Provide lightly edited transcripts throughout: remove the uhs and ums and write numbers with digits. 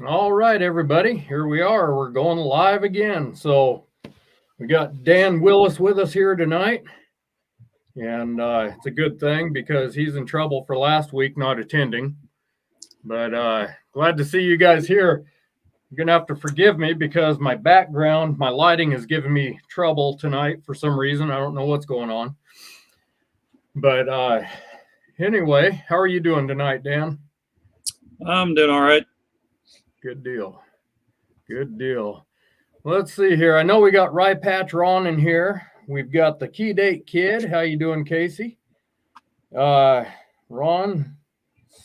All right, everybody, here we are. We're going live again. So we got Dan Willis with us here tonight, and it's a good thing because he's in trouble for last week not attending. But glad to see you guys here. You're going to have to forgive me because my background, my lighting is giving me trouble tonight for some reason. I don't know what's going on. But anyway, how are you doing tonight, Dan? I'm doing all right. Good deal. Good deal. Let's see here. I know we got Rye Patch Ron in here. We've got the Key Date Kid. How you doing, Casey? Ron,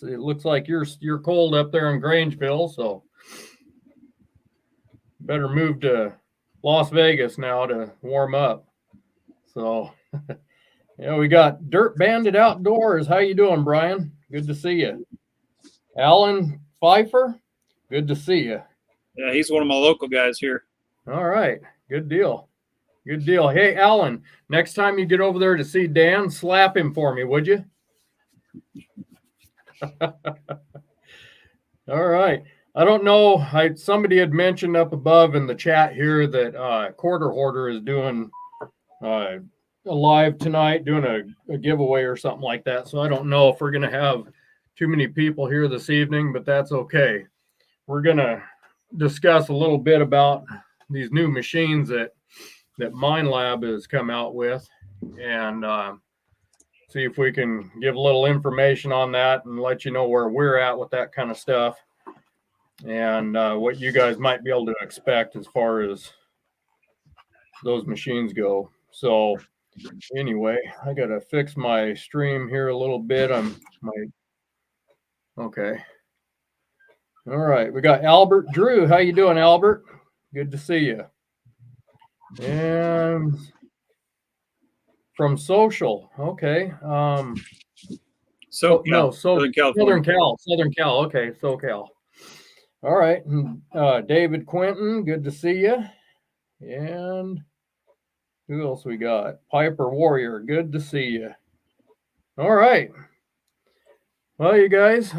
it looks like you're cold up there in Grangeville, so better move to Las Vegas now to warm up. So, yeah, we got Dirt Bandit Outdoors. How you doing, Brian? Good to see you. Alan Pfeiffer, good to see you. Yeah, he's one of my local guys here. All right, good deal. Good deal. Hey, Alan, next time you get over there to see Dan, slap him for me, would you? All right. I don't know. Somebody had mentioned up above in the chat here that Quarter Hoarder is doing a live tonight, doing a giveaway or something like that. So I don't know if we're going to have too many people here this evening, but that's okay. We're going to discuss a little bit about these new machines that Minelab has come out with, and see if we can give a little information on that and let you know where we're at with that kind of stuff, and what you guys might be able to expect as far as those machines go. So anyway, I gotta fix my stream here a little bit. Okay. All right, we got Albert Drew. How you doing, Albert? Good to see you. And from Social, okay. Southern California. Southern Cal. Okay, SoCal. All right, David Quinton, good to see you. And who else we got? Piper Warrior, good to see you. All right. Well, you guys,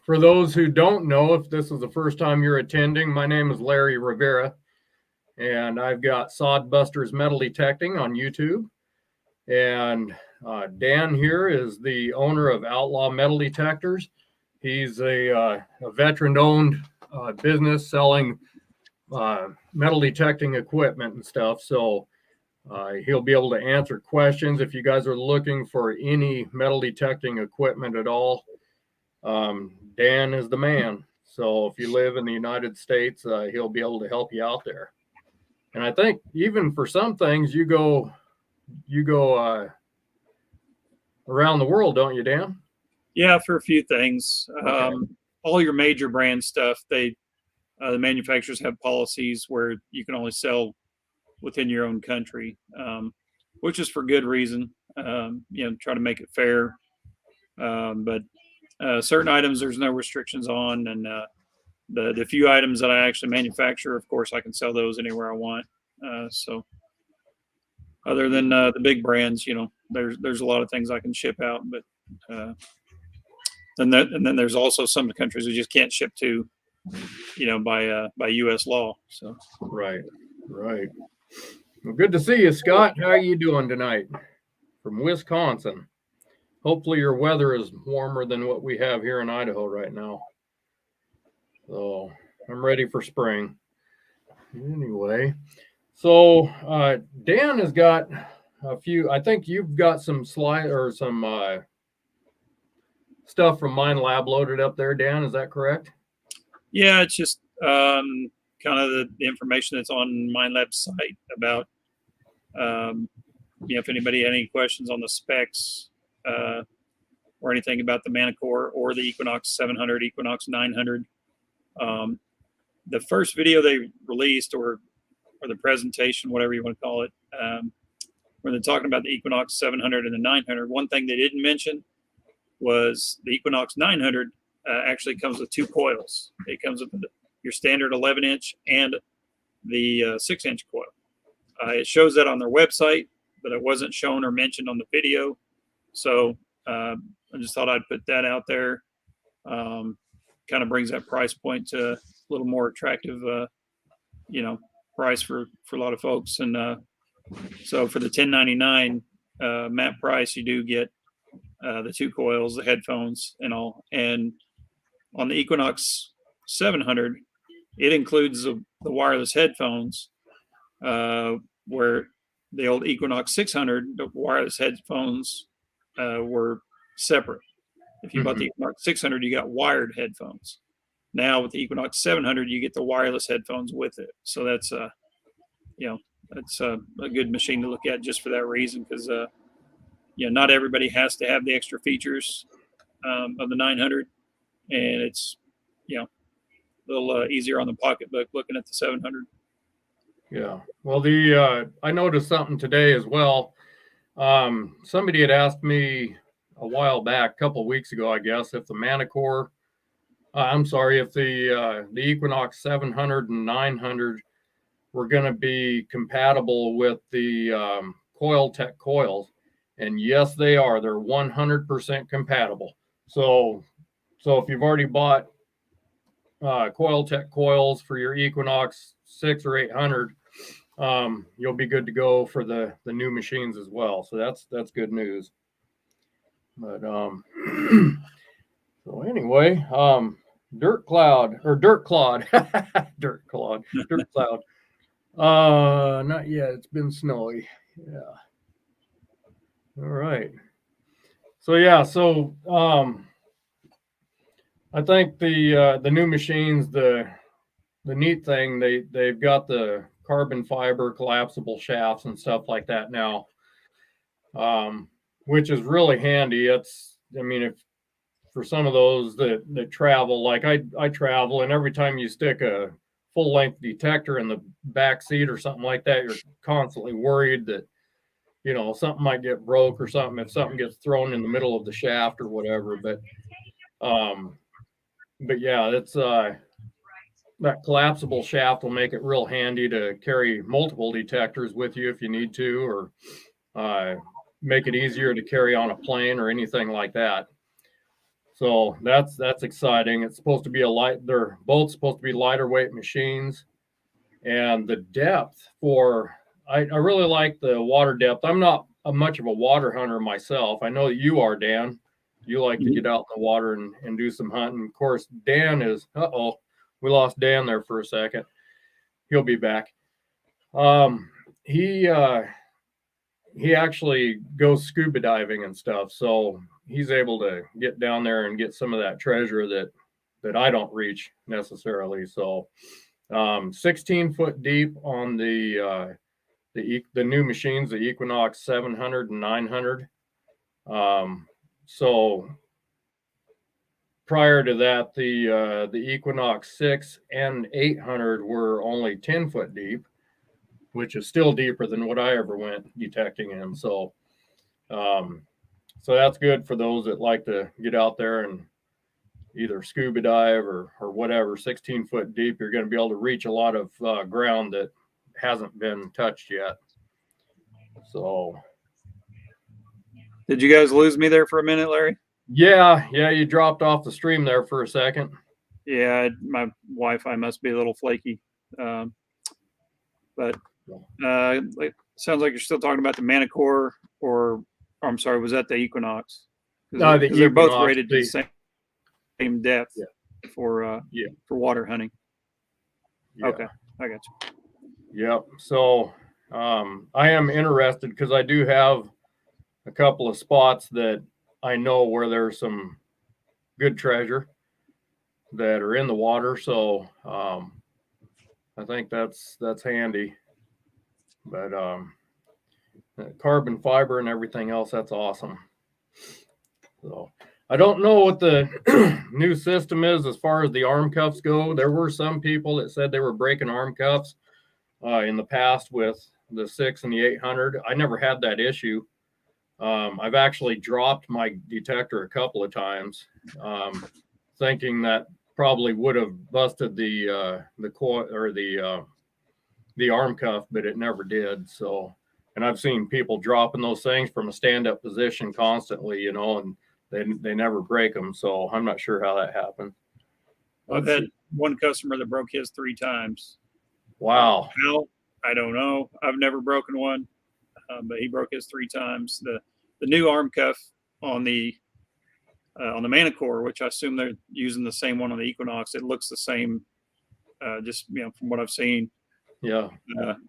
for those who don't know, if this is the first time you're attending, my name is Larry Rivera, and I've got Sod Busters Metal Detecting on YouTube. And Dan here is the owner of Outlaw Metal Detectors. He's a veteran-owned business selling metal detecting equipment and stuff. So he'll be able to answer questions if you guys are looking for any metal detecting equipment at all. Dan is the man. So if you live in the United States, he'll be able to help you out there. And I think even for some things, you go around the world, don't you, Dan? Yeah, for a few things. Okay. All your major brand stuff, the manufacturers have policies where you can only sell within your own country, which is for good reason. Try to make it fair. But certain items there's no restrictions on, and the few items that I actually manufacture, of course, I can sell those anywhere I want. So other than the big brands, there's a lot of things I can ship out, but and then there's also some countries we just can't ship to, by U.S. law. So right. Well, good to see you, Scott. How are you doing tonight? From Wisconsin. Hopefully your weather is warmer than what we have here in Idaho right now. So I'm ready for spring. Anyway, so Dan has got a few. I think you've got some slide or some stuff from Minelab loaded up there, Dan. Is that correct? Yeah, it's just kind of the information that's on Minelab's site about if anybody had any questions on the specs or anything about the Manticore or the Equinox 700, Equinox 900. The first video they released, or the presentation, whatever you want to call it, when they're talking about the Equinox 700 and the 900, one thing they didn't mention was the Equinox 900 actually comes with two coils. It comes with your standard 11-inch and the 6-inch coil. It shows that on their website, but it wasn't shown or mentioned on the video. So I just thought I'd put that out there. kind of brings that price point to a little more attractive, price for a lot of folks. And so for the $10.99 MAP price, you do get the 2 coils, the headphones, and all. And on the Equinox 700, it includes the wireless headphones, where the old Equinox 600, the wireless headphones were separate. If you bought the Equinox 600, you got wired headphones. Now with the Equinox 700, you get the wireless headphones with it. So that's that's a good machine to look at just for that reason, because not everybody has to have the extra features of the 900, and it's a little easier on the pocketbook looking at the 700. Yeah. Well, I noticed something today as well. Somebody had asked me a while back, a couple of weeks ago, I guess, if the Manticore, if the Equinox 700 and 900 were going to be compatible with the Coil-Tech coils. And yes, they are. They're 100% compatible. So if you've already bought Coil-Tech coils for your Equinox 6 or 800, you'll be good to go for the new machines as well. So that's good news. But so anyway, Dirt Cloud. Not yet. It's been snowy. Yeah. All right. So yeah. So I think the new machines, the neat thing, they've got the carbon fiber collapsible shafts and stuff like that now, which is really handy. If for some of those that travel, like I travel, and every time you stick a full length detector in the back seat or something like that, you're constantly worried that something might get broke or something if something gets thrown in the middle of the shaft or whatever. But yeah, it's that collapsible shaft will make it real handy to carry multiple detectors with you if you need to, or make it easier to carry on a plane or anything like that. So that's exciting. It's supposed to be they're both supposed to be lighter weight machines, and the depth I really like the water depth. I'm not much of a water hunter myself. I know that you are, Dan. You like to get out in the water and do some hunting. Of course, Dan is, we lost Dan there for a second. He'll be back. He actually goes scuba diving and stuff. So he's able to get down there and get some of that treasure that I don't reach necessarily. So 16 foot deep on the new machines, the Equinox 700 and 900. So prior to that, the Equinox 6 and 800 were only 10 foot deep, which is still deeper than what I ever went detecting in. So that's good for those that like to get out there and either scuba dive or whatever. 16 foot deep, you're going to be able to reach a lot of ground that hasn't been touched yet. So did you guys lose me there for a minute, Larry? Yeah, you dropped off the stream there for a second. Yeah, my Wi-Fi must be a little flaky. But it sounds like you're still talking about the Manticore, or I'm sorry, was that the Equinox? No, they're both rated to the same depth for water hunting. Yeah. Okay, I got you. Yep. So I am interested because I do have a couple of spots that I know where there's some good treasure that are in the water. So I think that's handy. But carbon fiber and everything else, that's awesome. So I don't know what the new system is as far as the arm cuffs go. There were some people that said they were breaking arm cuffs in the past with the 6 and the 800. I never had that issue. I've actually dropped my detector a couple of times, thinking that probably would have busted the coil or the arm cuff, but it never did. So, and I've seen people dropping those things from a stand-up position constantly, and they never break them. So I'm not sure how that happened. I've had one customer that broke his 3 times. Wow. How? I don't know. I've never broken one, but he broke his 3 times. The new arm cuff on the Manticore, which I assume they're using the same one on the Equinox, it looks the same. Just from what I've seen. Yeah.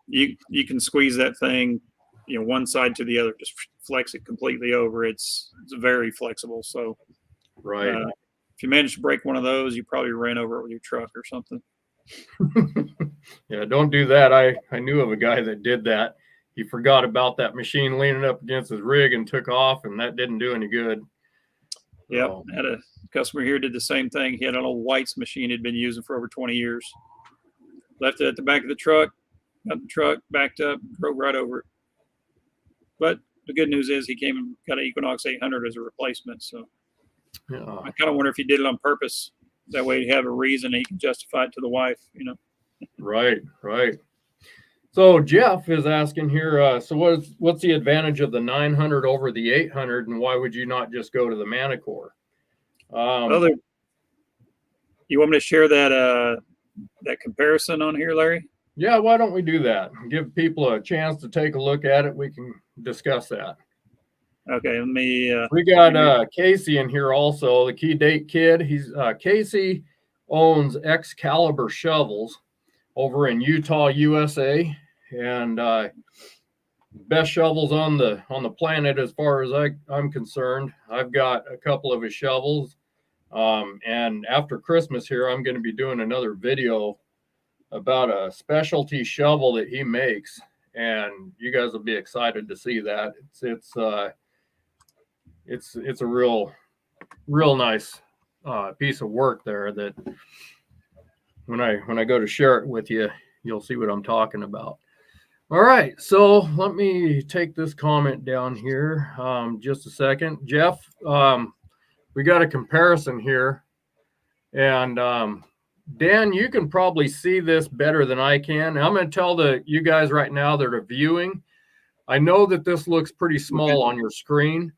You can squeeze that thing, one side to the other, just flex it completely over. It's very flexible. So, right. If you manage to break one of those, you probably ran over it with your truck or something. Yeah, don't do that. I knew of a guy that did that. He forgot about that machine leaning up against his rig and took off, and that didn't do any good. Yep. Had a customer here did the same thing. He had an old White's machine he'd been using for over 20 years. Left it at the back of the truck, got the truck, backed up, drove right over it. But the good news is he came and got an Equinox 800 as a replacement. So yeah. I kind of wonder if he did it on purpose. That way he'd have a reason and he can justify it to the wife, Right. So Jeff is asking here, so what's the advantage of the 900 over the 800, and why would you not just go to the Manticore? You want me to share that comparison on here, Larry? Yeah, why don't we do that? Give people a chance to take a look at it. We can discuss that. Okay, let me. We got Casey in here also, the Key Date Kid. He's Casey owns Excalibur shovels over in Utah, USA, and best shovels on the planet as far as I'm concerned. I've got a couple of his shovels, and after Christmas here, I'm going to be doing another video about a specialty shovel that he makes, and you guys will be excited to see that. It's a real nice piece of work there that when I go to share it with you, you'll see what I'm talking about. All right, so let me take this comment down here just a second. Jeff, we got a comparison here, and Dan, you can probably see this better than I can. I'm going to tell you guys right now that are viewing, I know that this looks pretty small on your screen,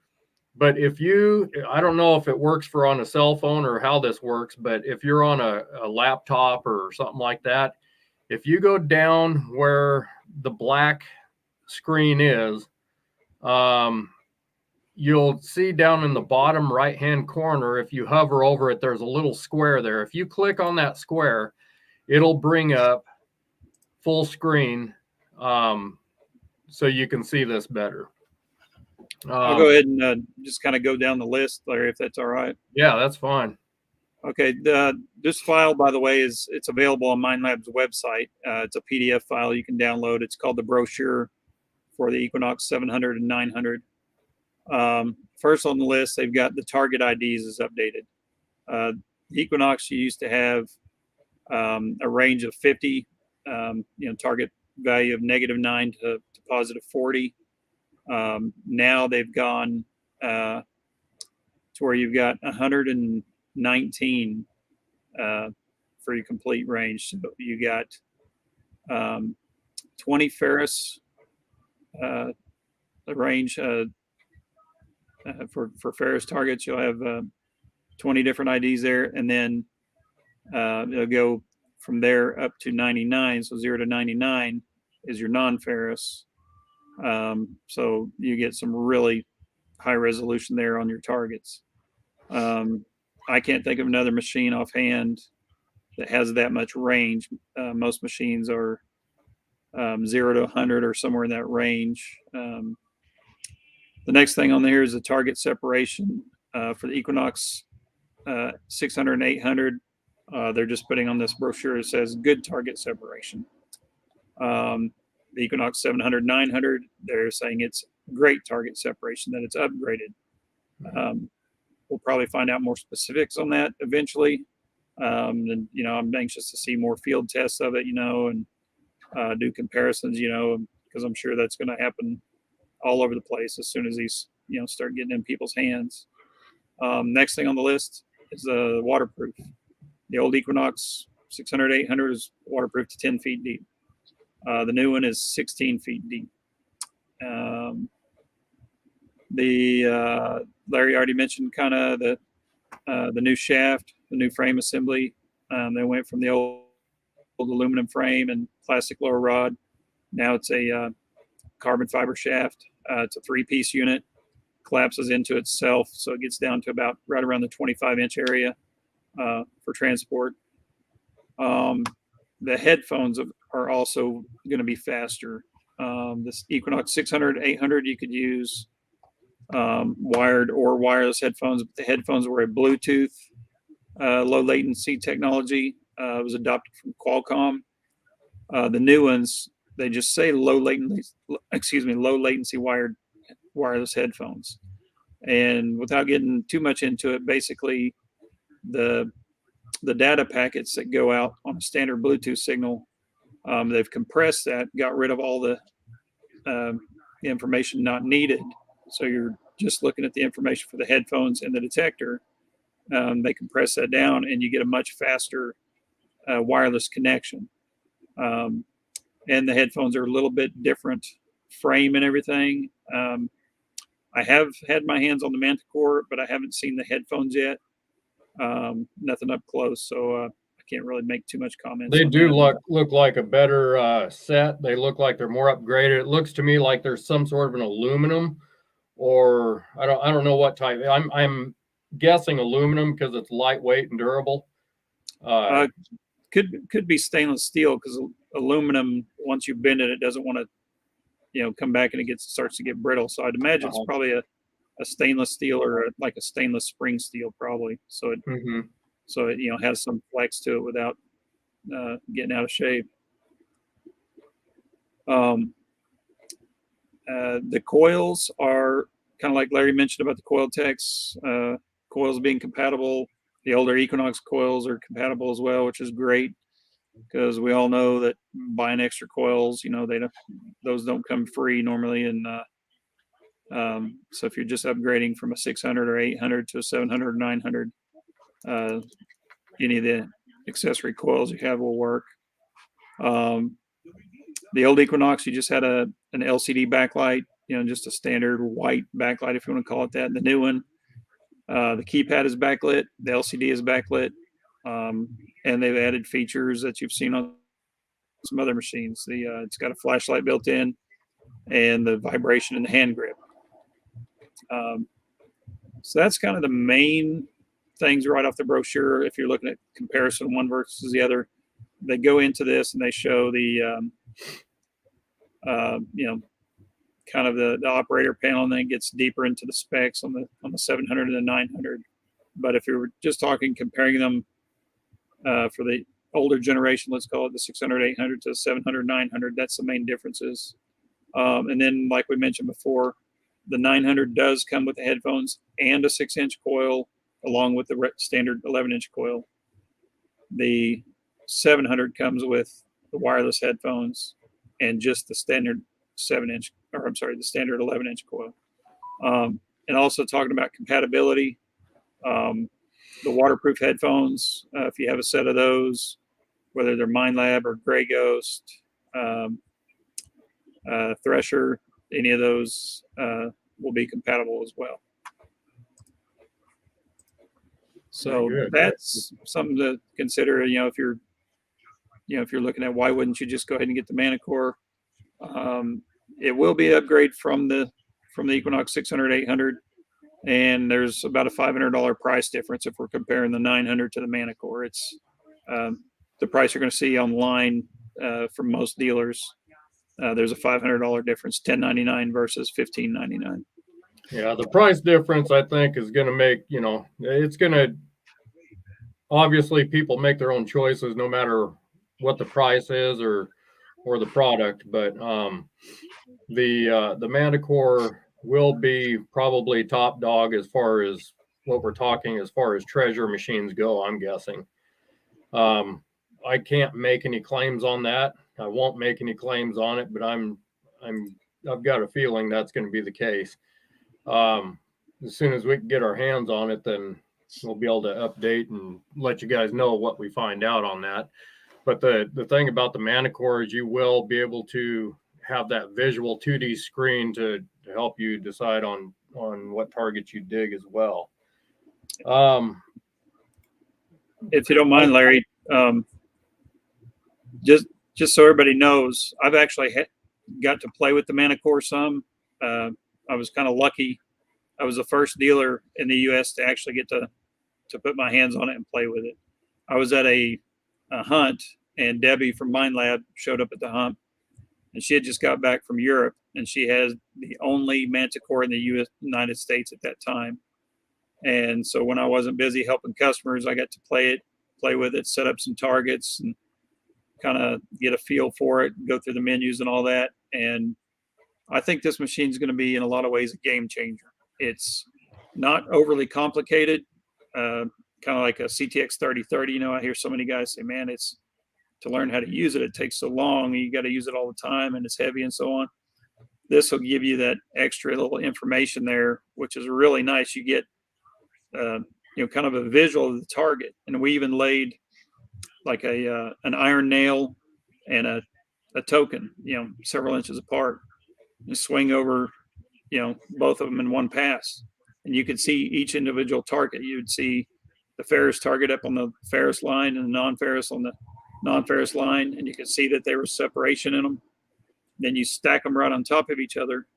but I don't know if it works for on a cell phone or how this works, but if you're on a laptop or something like that, if you go down where the black screen is, you'll see down in the bottom right-hand corner, if you hover over it, there's a little square there. If you click on that square, it'll bring up full screen so you can see this better. I'll go ahead and just kind of go down the list, Larry, if that's all right. Yeah, that's fine. Okay, this file, by the way, it's available on Minelab's website. It's a PDF file you can download. It's called the brochure for the Equinox 700 and 900. First on the list, they've got the target IDs is updated. The Equinox used to have a range of 50, target value of -9 to +40. Now they've gone to where you've got 119 for your complete range. So you got 20 ferrous range for ferrous targets. You'll have 20 different IDs there, and then it'll go from there up to 99. So 0 to 99 is your non-ferrous. So you get some really high resolution there on your targets. I can't think of another machine offhand that has that much range. Most machines are 0 to 100 or somewhere in that range. The next thing on there is the target separation for the Equinox 600 and 800. They're just putting on this brochure, it says good target separation. The Equinox 700, 900, they're saying it's great target separation, that it's upgraded. We'll probably find out more specifics on that eventually. And, I'm anxious to see more field tests of it, and do comparisons, because I'm sure that's going to happen all over the place as soon as these, start getting in people's hands. Next thing on the list is the waterproof. The old Equinox 600, 800 is waterproof to 10 feet deep. The new one is 16 feet deep. Larry already mentioned kind of the new shaft, the new frame assembly. They went from the old aluminum frame and plastic lower rod. Now it's a carbon fiber shaft. It's a 3-piece unit, collapses into itself, so it gets down to about right around the 25-inch area for transport. The headphones are also going to be faster. This Equinox 600, 800, you could use wired or wireless headphones. But the headphones were a Bluetooth low latency technology. It was adopted from Qualcomm. The new ones, they just say low latency wired wireless headphones. And without getting too much into it, basically the data packets that go out on a standard Bluetooth signal, they've compressed that, got rid of all the information not needed. So you're just looking at the information for the headphones and the detector. They compress that down, and you get a much faster wireless connection. And the headphones are a little bit different frame and everything. I have had my hands on the Manticore, but I haven't seen the headphones yet. Nothing up close, so I can't really make too much comments. They do look like a better set. They look like they're more upgraded. It looks to me like there's some sort of an aluminum, or I don't know what type. I'm guessing aluminum because it's lightweight and durable. Could be stainless steel, because aluminum, once you bend it, it doesn't want to come back, and it starts to get brittle. So I'd imagine it's probably a stainless steel, or like a stainless spring steel, probably. So it so it has some flex to it without getting out of shape. The coils are kind of like Larry mentioned about the coil techs, coils being compatible. The older Equinox coils are compatible as well, which is great, because we all know that buying extra coils, those don't come free normally. And so if you're just upgrading from a 600 or 800 to a 700 or 900, any of the accessory coils you have will work. The old Equinox, you just had an LCD backlight, just a standard white backlight, if you want to call it that. And the new one, the keypad is backlit, the LCD is backlit, and they've added features that you've seen on some other machines. It's got a flashlight built in, and the vibration in the hand grip. So that's kind of the main things right off the brochure. If you're looking at comparison one versus the other, they go into this and they show the kind of the operator panel, and then it gets deeper into the specs on the 700 and the 900. But if you were just comparing them for the older generation, let's call it the 600, 800 to 700, 900, that's the main differences. And then, like we mentioned before, the 900 does come with the headphones and a 6-inch coil, along with the standard 11-inch coil. The 700 comes with the wireless headphones and just the standard 7-inch, or I'm sorry, the standard 11-inch coil. And also talking about compatibility, the waterproof headphones, if you have a set of those, whether they're Minelab or Gray Ghost, Thresher, any of those will be compatible as well. So that's something to consider. If you're looking at why wouldn't you just go ahead and get the Manticore? It will be an upgrade from the Equinox 600, 800, and there's about a $500 price difference if we're comparing the 900 to the Manticore. It's the price you're going to see online from most dealers. There's a $500 difference, $1,099 versus $1,599. Yeah, the price difference, I think, is going to make, it's going to, obviously people make their own choices no matter what the price is or the product, but the Manticore will be probably top dog as far as what we're talking as far as treasure machines go, I'm guessing. I can't make any claims on that. I won't make any claims on it, but I've got a feeling that's going to be the case. As soon as we can get our hands on it, then we'll be able to update and let you guys know what we find out on that. But the thing about the Manticore is you will be able to have that visual 2D screen to help you decide on what targets you dig as well. If you don't mind, Larry, Um, just so everybody knows, I've actually got to play with the Manticore some. I was kind of lucky. I was the first dealer in the U.S. to actually get to put my hands on it and play with it. I was at a hunt, and Debbie from Minelab showed up at the hunt, and she had just got back from Europe, and she has the only Manticore in the United States at that time. And so when I wasn't busy helping customers, I got to play with it, set up some targets, and kind of get a feel for it, go through the menus and all that. And I think this machine is going to be in a lot of ways a game changer. It's not overly complicated, kind of like a CTX 3030. You know, I hear so many guys say, man, it's to learn how to use it. It takes so long. You got to use it all the time, and it's heavy and so on. This will give you that extra little information there, which is really nice. You get, kind of a visual of the target. And we even laid like an iron nail and a token, several inches apart, and swing over, both of them in one pass. And you could see each individual target. You would see the ferrous target up on the ferrous line and the non-ferrous on the non-ferrous line, and you could see that there was separation in them. Then you stack them right on top of each other,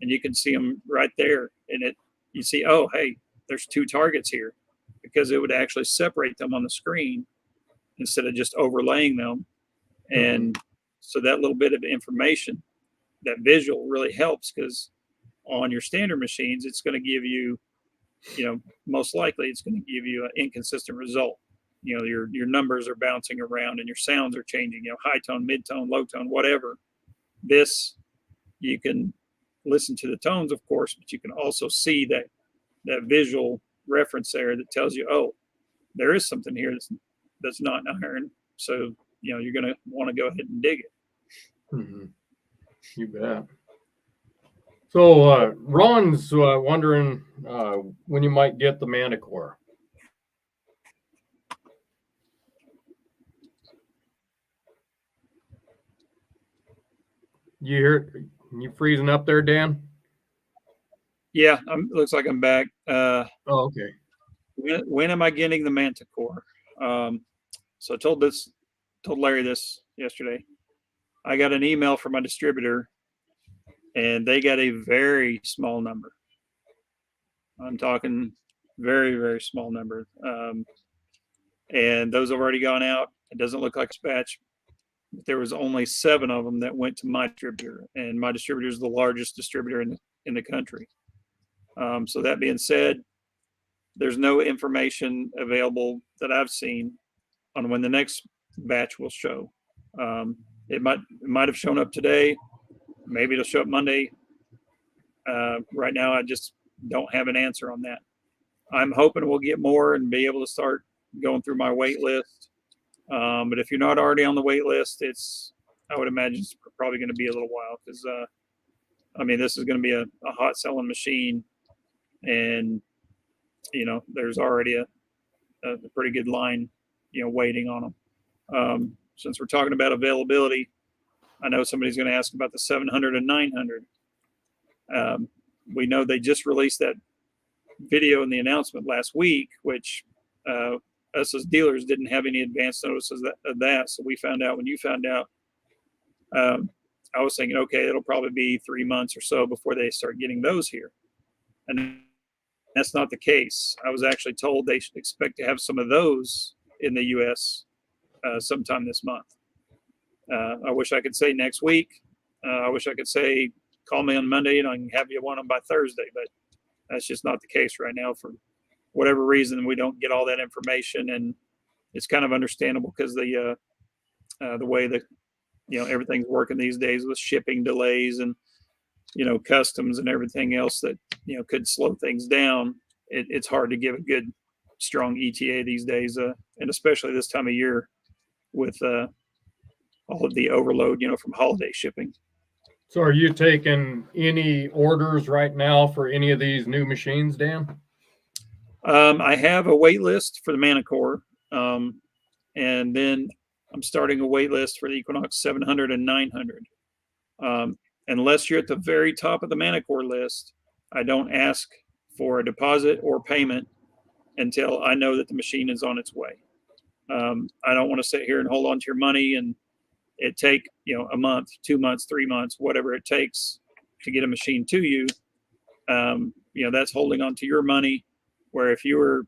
and you can see them right there. And you see, oh, hey, there's two targets here, because it would actually separate them on the screen instead of just overlaying them. And so that little bit of information, that visual, really helps, because on your standard machines, it's going to give you, most likely it's going to give you an inconsistent result. Your numbers are bouncing around and your sounds are changing, high tone, mid tone, low tone, whatever. This, you can listen to the tones, of course, but you can also see that visual reference there that tells you, oh, there is something here that's not iron. So, you're going to want to go ahead and dig it. Mm-hmm. You bet. So Ron's wondering when you might get the Manticore. You hear? You freezing up there, Dan? Yeah, looks like I'm back. Oh, okay. When am I getting the Manticore? So I told Larry this yesterday. I got an email from my distributor, and they got a very small number. I'm talking very, very small number. And those have already gone out. It doesn't look like a batch. There was only 7 of them that went to my distributor, and my distributor is the largest distributor in the country. So that being said, there's no information available that I've seen on when the next batch will show. It might have shown up today. Maybe it'll show up Monday. Right now, I just don't have an answer on that. I'm hoping we'll get more and be able to start going through my wait list. But if you're not already on the wait list, I would imagine it's probably going to be a little while, because this is going to be a hot selling machine, and there's already a pretty good line, waiting on them. Since we're talking about availability, I know somebody's going to ask about the 700 and 900. We know they just released that video in the announcement last week, which us as dealers didn't have any advance notices of that. So we found out when you found out. I was thinking, okay, it'll probably be 3 months or so before they start getting those here. And that's not the case. I was actually told they should expect to have some of those in the U.S. Sometime this month. I wish I could say next week. I wish I could say, call me on Monday and I can have you one of them by Thursday, but that's just not the case right now. For whatever reason, we don't get all that information, and it's kind of understandable, because the way that everything's working these days with shipping delays and customs and everything else that could slow things down. It's hard to give a good, strong ETA these days, and especially this time of year with all of the overload, from holiday shipping. So are you taking any orders right now for any of these new machines, Dan? I have a wait list for the Manticore, and then I'm starting a wait list for the Equinox 700 and 900. Unless you're at the very top of the Manticore list, I don't ask for a deposit or payment until I know that the machine is on its way. I don't want to sit here and hold on to your money and it take, a month, 2 months, 3 months, whatever it takes to get a machine to you. That's holding on to your money, where if you were,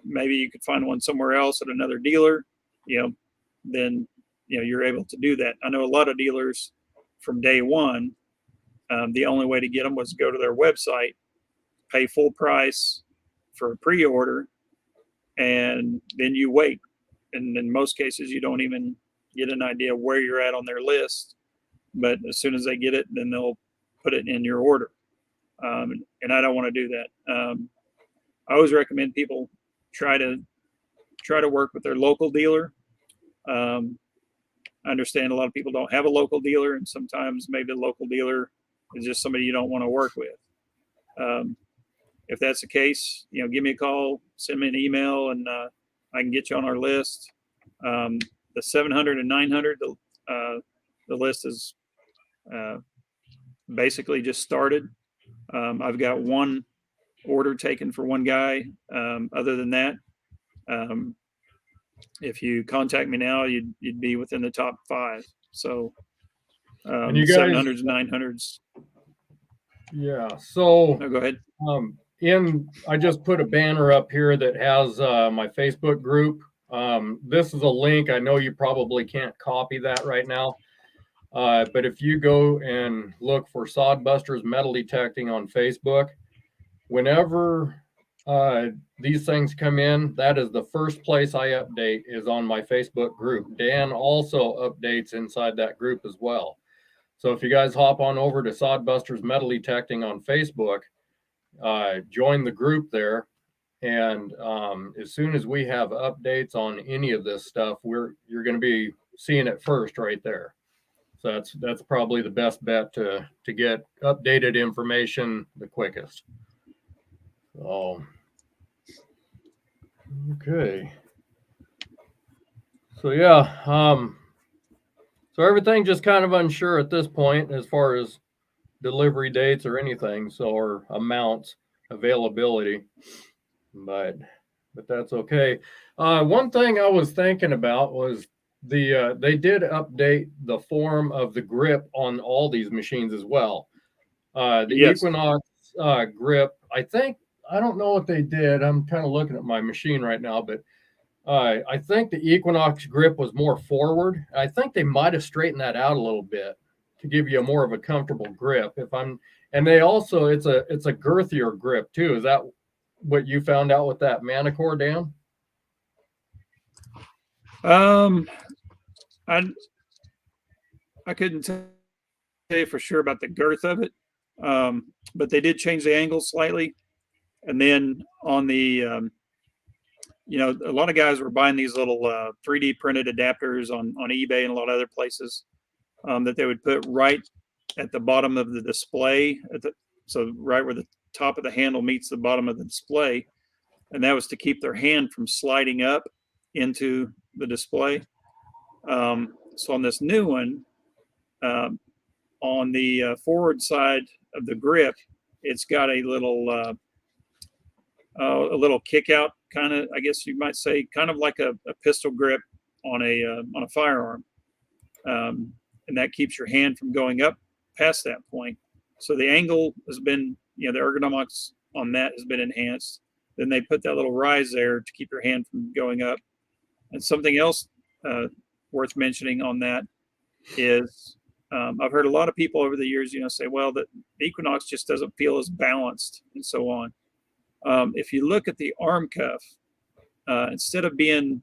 maybe you could find one somewhere else at another dealer, then, you're able to do that. I know a lot of dealers from day one, the only way to get them was to go to their website, pay full price for a pre-order, and then you wait. And in most cases, you don't even get an idea where you're at on their list. But as soon as they get it, then they'll put it in your order. And I don't want to do that. I always recommend people try to work with their local dealer. I understand a lot of people don't have a local dealer, and sometimes maybe the local dealer is just somebody you don't want to work with. If that's the case, give me a call, send me an email, and I can get you on our list. The 700 and 900, the list is basically just started. I've got one order taken for one guy. Other than that, if you contact me now, you'd be within the top 5. So and you guys, 700s, 900s. Yeah. So go ahead. I just put a banner up here that has my Facebook group. This is a link. I know you probably can't copy that right now. But if you go and look for Sod Busters Metal Detecting on Facebook, whenever these things come in, that is the first place I update, is on my Facebook group. Dan also updates inside that group as well. So if you guys hop on over to Sod Busters Metal Detecting on Facebook, join the group there. And as soon as we have updates on any of this stuff, you're going to be seeing it first right there. So that's probably the best bet to get updated information the quickest. So, okay. So yeah, so everything just kind of unsure at this point as far as delivery dates or anything, or amounts, availability, but that's okay. One thing I was thinking about was they did update the form of the grip on all these machines as well. The Yes. Equinox grip, I don't know what they did. I'm kind of looking at my machine right now, but I think the Equinox grip was more forward. I think they might have straightened that out a little bit to give you a more of a comfortable grip. And they also, it's a girthier grip too. Is that what you found out with that Manticore, Dan? I couldn't tell you for sure about the girth of it, but they did change the angle slightly. And then on the, a lot of guys were buying these little 3D printed adapters on eBay and a lot of other places that they would put right at the bottom of the display, so right where the top of the handle meets the bottom of the display. And that was to keep their hand from sliding up into the display. So on this new one, on the forward side of the grip, it's got a little kick out, kind of, I guess you might say, kind of like a pistol grip on a firearm, and that keeps your hand from going up past that point. So the angle has been, the ergonomics on that has been enhanced. Then they put that little rise there to keep your hand from going up. And something else worth mentioning on that is I've heard a lot of people over the years, say, well, the Equinox just doesn't feel as balanced and so on. If you look at the arm cuff, instead of being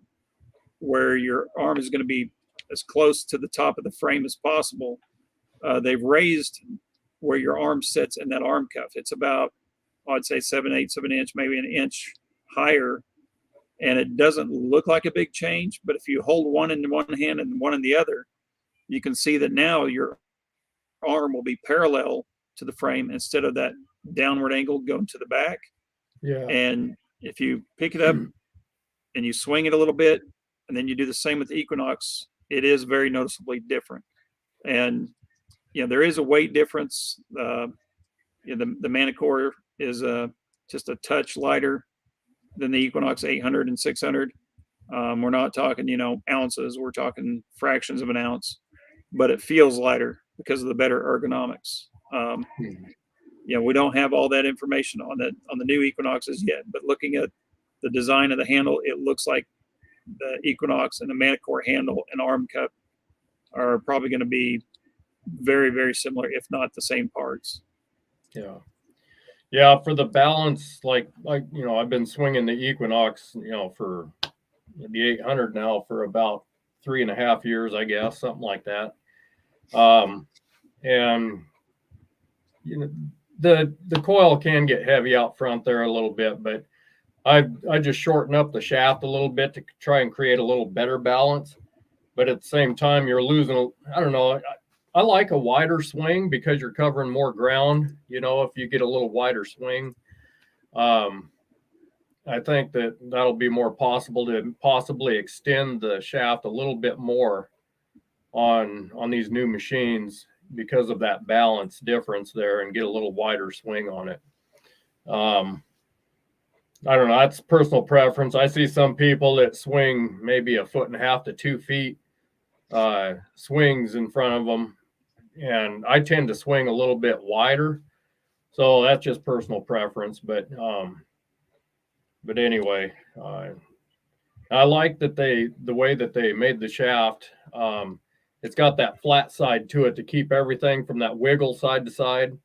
where your arm is going to be as close to the top of the frame as possible, they've raised where your arm sits in that arm cuff. It's about, I'd say 7/8 of an inch, maybe an inch higher. And it doesn't look like a big change, but if you hold one in one hand and one in the other, you can see that now your arm will be parallel to the frame instead of that downward angle going to the back. Yeah. And if you pick it up and you swing it a little bit, and then you do the same with the Equinox, it is very noticeably different. And there is a weight difference. The Manticore is just a touch lighter than the Equinox 800 and 600. We're not talking, you know, ounces. We're talking fractions of an ounce, but it feels lighter because of the better ergonomics. You know, we don't have all that information on the new Equinoxes yet, but looking at the design of the handle, it looks like the Equinox and the Manticore handle and arm cup are probably going to be very, very similar, if not the same parts. Yeah. Yeah, for the balance, like you know, I've been swinging the Equinox, you know, for the 800 now for about 3.5 years, I guess, something like that. And you know, the coil can get heavy out front there a little bit, but I just shorten up the shaft a little bit to try and create a little better balance. But at the same time, you're losing. I don't know. I like a wider swing because you're covering more ground. You know, if you get a little wider swing, I think that that'll be more possible to possibly extend the shaft a little bit more on these new machines because of that balance difference there and get a little wider swing on it. I don't know. That's personal preference. I see some people that swing maybe 1.5 to 2 feet swings in front of them, and I tend to swing a little bit wider. So that's just personal preference. But anyway, I like that the way that they made the shaft. It's got that flat side to it to keep everything from that wiggle side to side.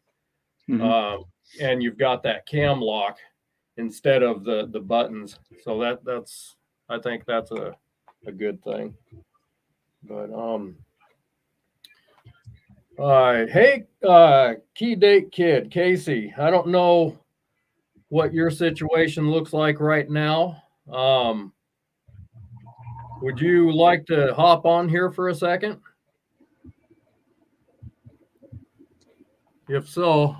Mm-hmm. And you've got that cam lock instead of the buttons. So that's I think that's a good thing. But hey, Key Date Kid, Casey, I don't know what your situation looks like right now. Would you like to hop on here for a second? If so,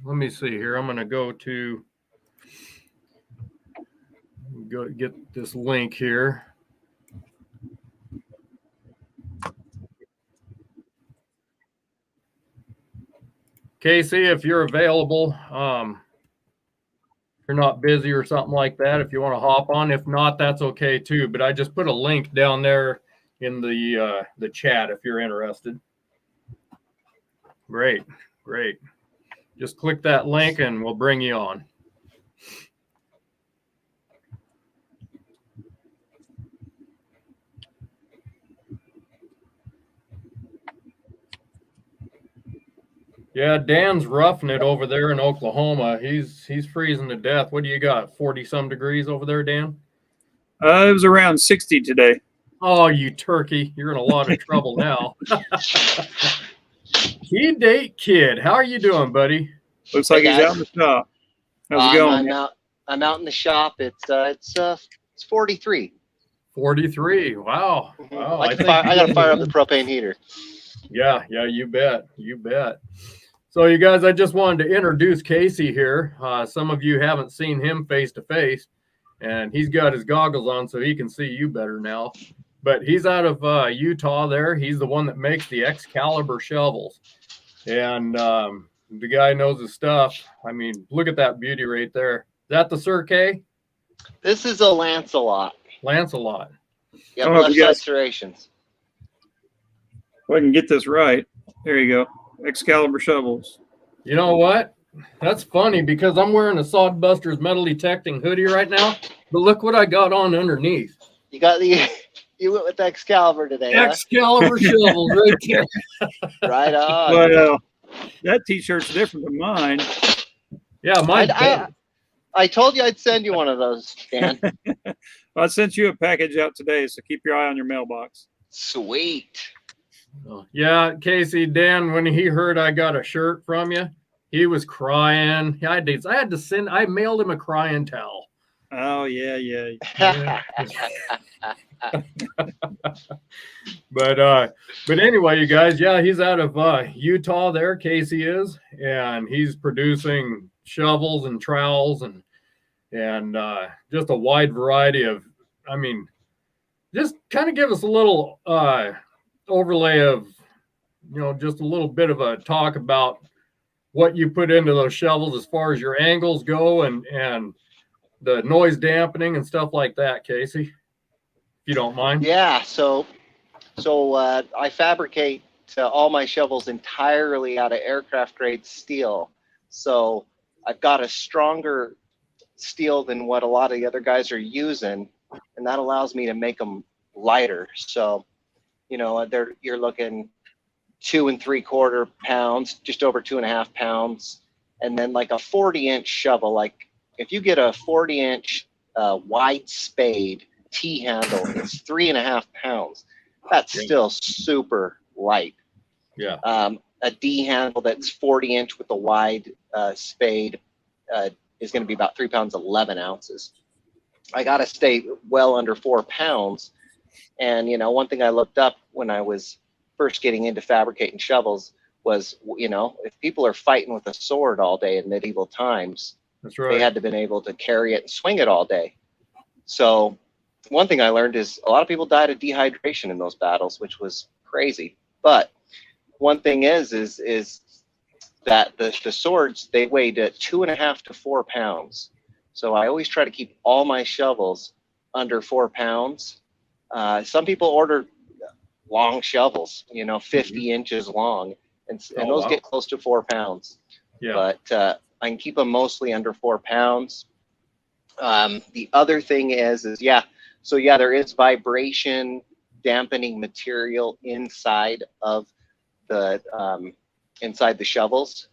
let me see here. I'm going to go get this link here. Casey, if you're available, if you're not busy or something like that, if you want to hop on. If not, that's okay too. But I just put a link down there in the chat if you're interested. Great. Just click that link and we'll bring you on. Yeah, Dan's roughing it over there in Oklahoma. He's freezing to death. What do you got? 40 some degrees over there, Dan? It was around 60 today. Oh, you turkey. You're in a lot of trouble now. Key Date Kid, how are you doing, buddy? Looks like he's out in the shop. How's it going? I'm out in the shop. It's 43. 43. Wow. Mm-hmm. Wow. I got to fire up the propane heater. Yeah, you bet. So, you guys, I just wanted to introduce Casey here. Some of you haven't seen him face to face, and he's got his goggles on so he can see you better now. But he's out of Utah there. He's the one that makes the Excalibur shovels. And the guy knows his stuff. I mean, look at that beauty right there. Is that the Sir K? This is a Lancelot. Lancelot. Yeah, left side serrations. If I can get this right. There you go. Excalibur shovels. You know what? That's funny because I'm wearing a Sod Busters Metal Detecting hoodie right now. But look what I got on underneath. You went with the Excalibur today. Excalibur shovels right there. Right on. Well, that T-shirt's different than mine. Yeah, mine. I told you I'd send you one of those, Dan. I sent you a package out today, so keep your eye on your mailbox. Sweet. Yeah, Casey, Dan, when he heard I got a shirt from you, he was crying. I mailed him a crying towel. Oh, yeah. But anyway, you guys, yeah, he's out of Utah there, Casey is, and he's producing shovels and trowels and just a wide variety of, I mean, just kind of give us a little overlay of, just a little bit of a talk about what you put into those shovels as far as your angles go and the noise dampening and stuff like that, Casey. you don't mind. Yeah, so I fabricate all my shovels entirely out of aircraft grade steel. So I've got a stronger steel than what a lot of the other guys are using, and that allows me to make them lighter. So, you know, you're looking 2 3/4 pounds, just over 2.5 pounds, and then like a 40-inch shovel. Like if you get a 40-inch wide spade T handle, it's 3.5 pounds. That's still super light. Yeah. A D handle that's 40-inch with a wide spade is going to be about 3 pounds 11 ounces. I got to stay well under 4 pounds. And you know, one thing I looked up when I was first getting into fabricating shovels was, you know, if people are fighting with a sword all day in medieval times, That's right. they had to been able to carry it and swing it all day. So one thing I learned is a lot of people died of dehydration in those battles, which was crazy. But one thing is that the swords, they weighed 2.5 to 4 pounds. So I always try to keep all my shovels under 4 pounds. Some people order long shovels, you know, 50 inches long, and those get close to 4 pounds. Yeah. But I can keep them mostly under 4 pounds. The other thing is yeah, so yeah, there is vibration dampening material inside of the shovels,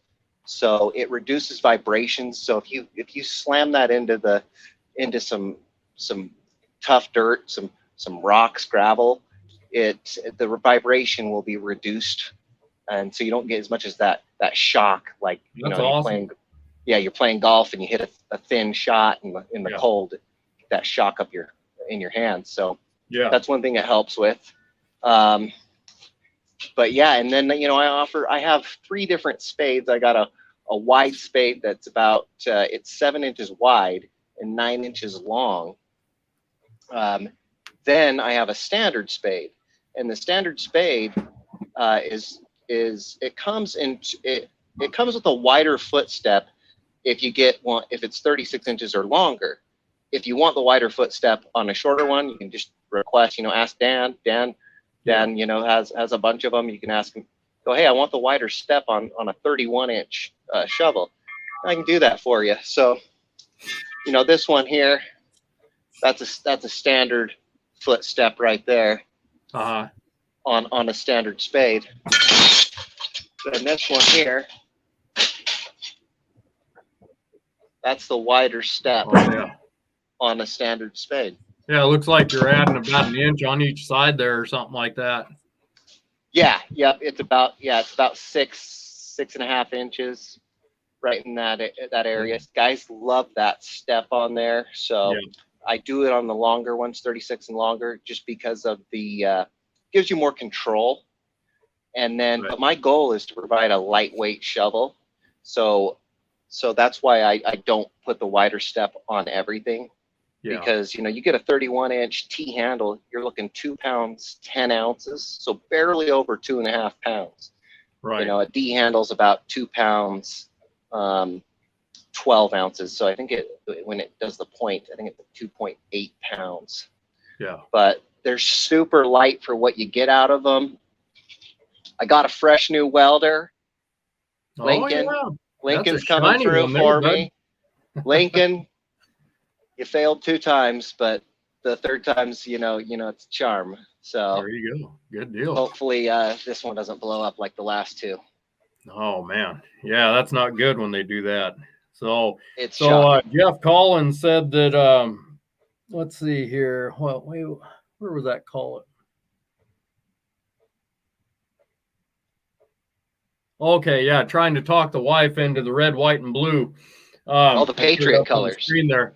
so it reduces vibrations. So if you slam that into some tough dirt, some rocks, gravel, the vibration will be reduced, and so you don't get as much as that shock, like you know, awesome. you're playing golf and you hit a thin shot in the cold, that shock up in your hands. So yeah, that's one thing it helps with. But yeah, and then, you know, I have 3 different spades. I got a wide spade that's about it's 7 inches wide and 9 inches long. Then I have a standard spade, and the standard spade it comes with a wider footstep if it's 36 inches or longer. If you want the wider footstep on a shorter one, you can just request, you know, ask Dan. Dan, you know, has a bunch of them. You can ask him, go, hey, I want the wider step on a 31-inch shovel. I can do that for you. So, you know, this one here, that's a standard footstep right there. On a standard spade. And this one here, that's the wider step on a standard spade. Yeah, it looks like you're adding about an inch on each side there or something like that. Yeah, it's about 6.5 inches right in that area. Guys love that step on there. So I do it on the longer ones, 36 and longer, just because of the gives you more control. And then, but my goal is to provide a lightweight shovel. So that's why I don't put the wider step on everything. Because, you know, you get a 31-inch T handle, you're looking 2 pounds 10 ounces, so barely over 2.5 pounds. Right. You know, a D handle's about 2 pounds 12 ounces. So I think when it does the point, I think it's 2.8 pounds. Yeah. But they're super light for what you get out of them. I got a fresh new welder. Lincoln. Lincoln's coming through for me. Lincoln. You failed 2 times, but the third time's, you know, it's a charm. So there you go. Good deal. Hopefully this one doesn't blow up like the last 2. Oh man. Yeah, that's not good when they do that. So shocking. Jeff Collins said that let's see here. Well, wait, where was that call? Okay, yeah, trying to talk the wife into the red, white, and blue. The Patriot colors. The screen there.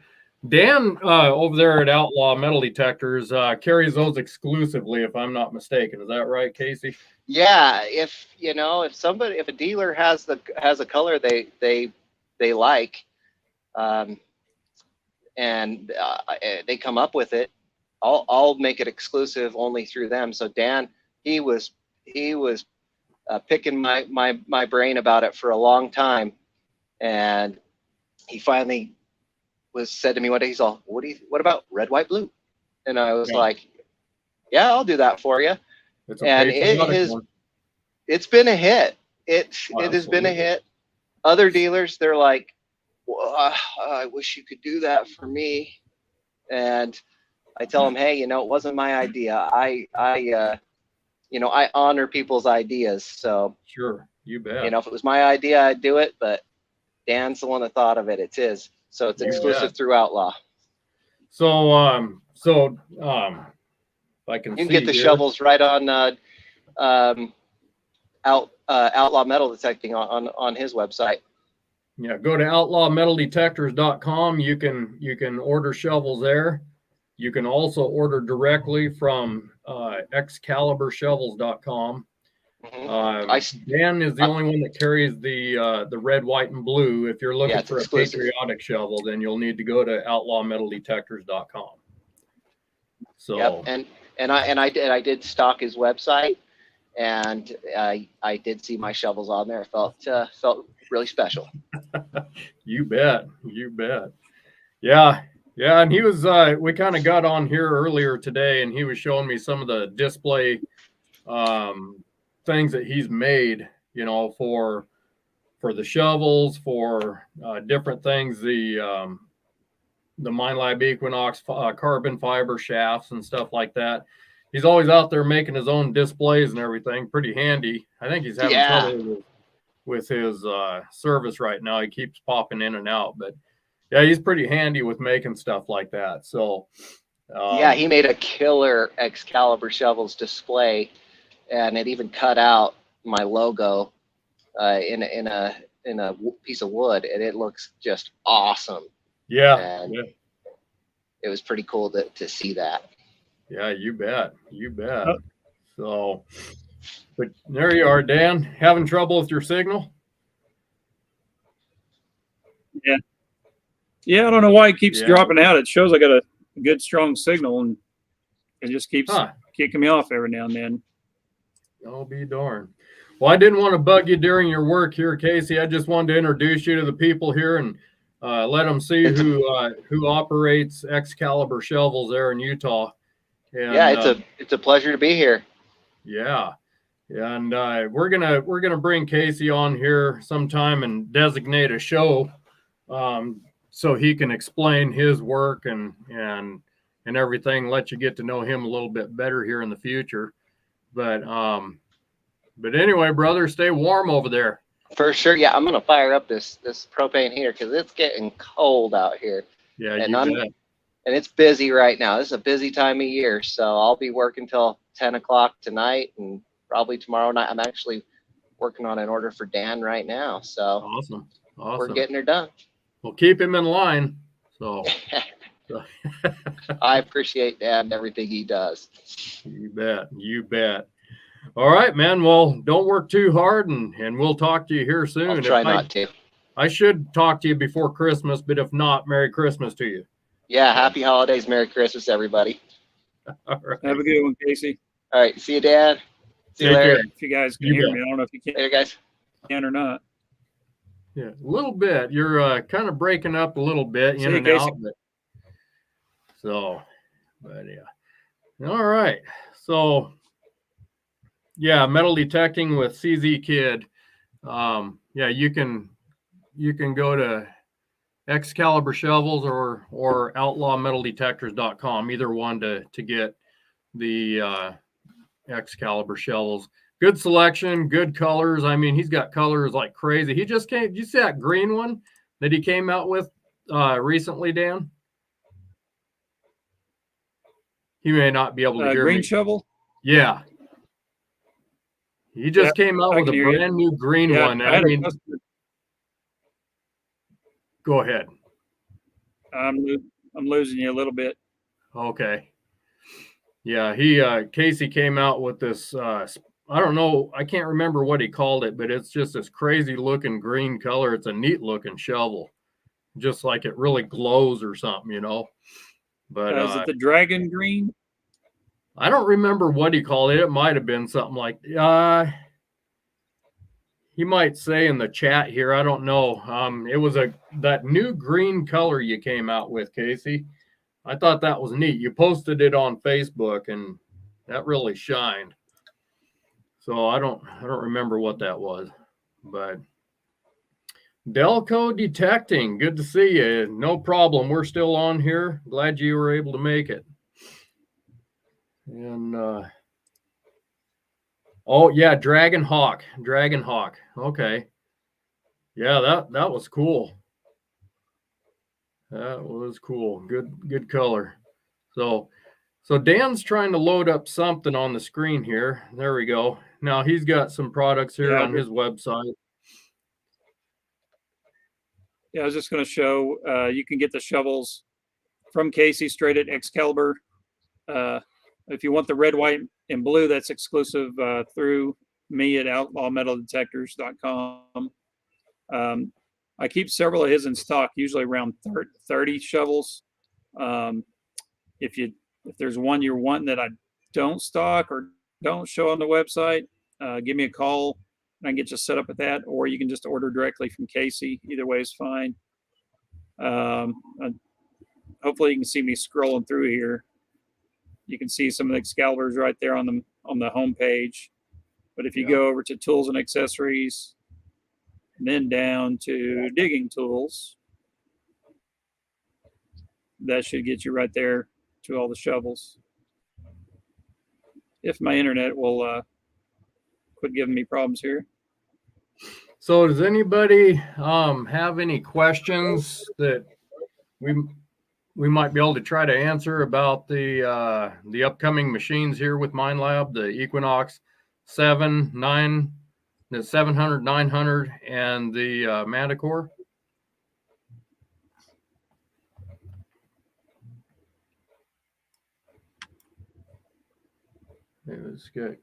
Dan over there at Outlaw Metal Detectors carries those exclusively, if I'm not mistaken. Is that right, Casey? Yeah, if a dealer has a color they like, and they come up with it, I'll make it exclusive only through them. So Dan, he was picking my brain about it for a long time, and he finally said to me one day, he's all, what about red, white, blue? And I was like, Yeah, I'll do that for you. It's a And patriotic one. it's been a hit. It Oh, has been a absolutely. hit. Other dealers, they're like, well, I wish you could do that for me. And I tell them, hey, it wasn't my idea. I honor people's ideas. So, Sure, you bet. if it was my idea, I'd do it. But Dan's the one that thought of it. It's his. So it's You exclusive bet. through Outlaw. So, if I can You can see get the here. shovels right on Outlaw Metal Detecting on his website. Yeah, go to outlawmetaldetectors.com. You can order shovels there. You can also order directly from excaliburshovels.com. Dan is the only one that carries the red, white, and blue. If you're looking for exclusive. a patriotic shovel, then you'll need to go to outlawmetaldetectors.com. So yep, and I did stock his website, and I did see my shovels on there. Felt really special. You bet. Yeah. And he was, we kind of got on here earlier today, and he was showing me some of the display things that he's made, for the shovels, for different things, the Minelab Equinox carbon fiber shafts and stuff like that. He's always out there making his own displays and everything. Pretty handy. I think he's having trouble with his service right now. He keeps popping in and out, but yeah, he's pretty handy with making stuff like that. So he made a killer Excalibur shovels display, and it even cut out my logo in a piece of wood, and it looks just awesome. Yeah, and it was pretty cool to see that. Yeah, you bet. So, but there you are, Dan. Having trouble with your signal? Yeah, I don't know why it keeps dropping out. It shows I got a good strong signal, and it just keeps kicking me off every now and then. I'll be darned. Well, I didn't want to bug you during your work here, Casey. I just wanted to introduce you to the people here and let them see who operates Excalibur shovels there in Utah. And, it's a pleasure to be here. Yeah. And we're gonna bring Casey on here sometime and designate a show so he can explain his work and everything, let you get to know him a little bit better here in the future. But anyway, brother, stay warm over there. For sure. Yeah, I'm gonna fire up this propane heater because it's getting cold out here. Yeah, and it's busy right now. This is a busy time of year, so I'll be working till 10 o'clock tonight and probably tomorrow night. I'm actually working on an order for Dan right now. So awesome. We're getting her done. We'll keep him in line. So I appreciate Dan and everything he does. You bet. All right, man. Well, don't work too hard, and we'll talk to you here soon. I'll try not to. I should talk to you before Christmas, but if not, Merry Christmas to you. Yeah, happy holidays, Merry Christmas, everybody. All right. Have a good one, Casey. All right, see you, Dan. See you, Larry. If you guys can hear me, I don't know if you can. Later, guys. Can or not. Yeah, a little bit. You're kind of breaking up a little bit in and out. But yeah. All right. So yeah, metal detecting with CZ Kid. Yeah, you can go to Excalibur Shovels or outlawmetaldetectors.com, either one to get the Excalibur shovels. Good selection, good colors. I mean, he's got colors like crazy. He just came. Did you see that green one that he came out with recently, Dan? He may not be able to hear green me. shovel? Yeah. He just came out with a brand new green one. I mean, go ahead. I'm losing you a little bit. Okay. Yeah, Casey came out with this. I don't know. I can't remember what he called it, but it's just this crazy looking green color. It's a neat looking shovel, just like it really glows or something, But is it the dragon green? I don't remember what he called it. It might have been something like he might say in the chat here. I don't know. It was that new green color you came out with, Casey. I thought that was neat. You posted it on Facebook, and That really shined. So I don't remember what that was, but Delco Detecting, good to see you. No problem. We're still on here. Glad you were able to make it. And oh yeah, Dragon Hawk. Okay. Yeah, that was cool. That was cool. Good color. So Dan's trying to load up something on the screen here. There we go. Now he's got some products here on his website. Yeah, I was just going to show you can get the shovels from Casey straight at Excalibur. If you want the red, white, and blue, that's exclusive through me at outlawmetaldetectors.com. I keep several of his in stock, usually around 30 shovels. If there's one you're wanting that I don't stock or don't show on the website, give me a call and I can get you set up with that, or you can just order directly from Casey. Either way is fine. Hopefully you can see me scrolling through here. You can see some of the Excaliburs right there on the home page. But if you go over to tools and accessories, and then down to digging tools, that should get you right there to all the shovels. If my internet will quit giving me problems here. So does anybody have any questions that we might be able to try to answer about the upcoming machines here with Minelab, the Equinox 7, 9, the 700, 900, and the Manticore?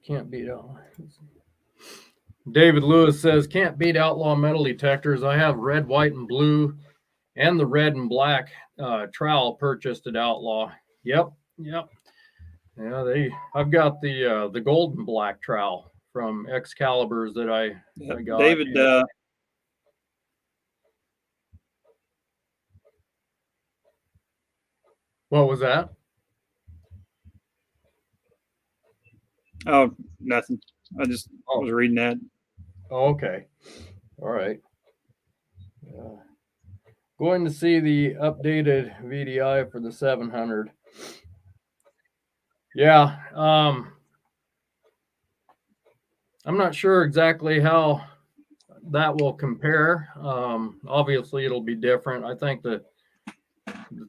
Can't beat out. David Lewis says, can't beat Outlaw Metal Detectors. I have red, white, and blue, and the red and black trowel purchased at Outlaw. Yep. Yeah, I've got the gold and black trowel from Excaliburs that I got. David, what was that? Oh, nothing. I just was reading that. Oh, okay. All right. Going to see the updated VDI for the 700. Yeah. I'm not sure exactly how that will compare. Obviously, it'll be different. I think the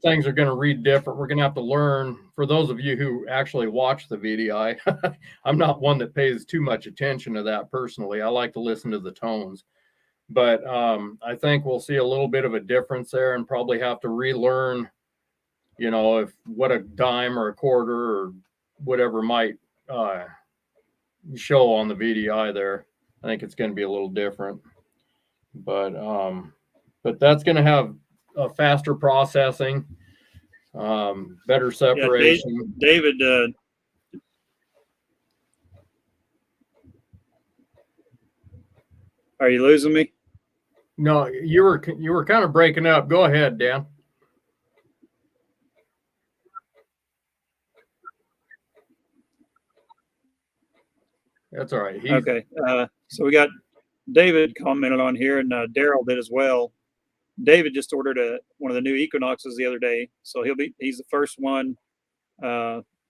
things are going to read different. We're going to have to learn. For those of you who actually watch the VDI, I'm not one that pays too much attention to that personally. I like to listen to the tones. But I think we'll see a little bit of a difference there and probably have to relearn, if what a dime or a quarter or whatever might show on the VDI there. I think it's going to be a little different. But that's going to have a faster processing, better separation. Yeah, David, are you losing me? No, you were kind of breaking up. Go ahead, Dan. That's all right. Okay. So we got David commented on here, and Daryl did as well. David just ordered one of the new Equinoxes the other day, so he's the first one.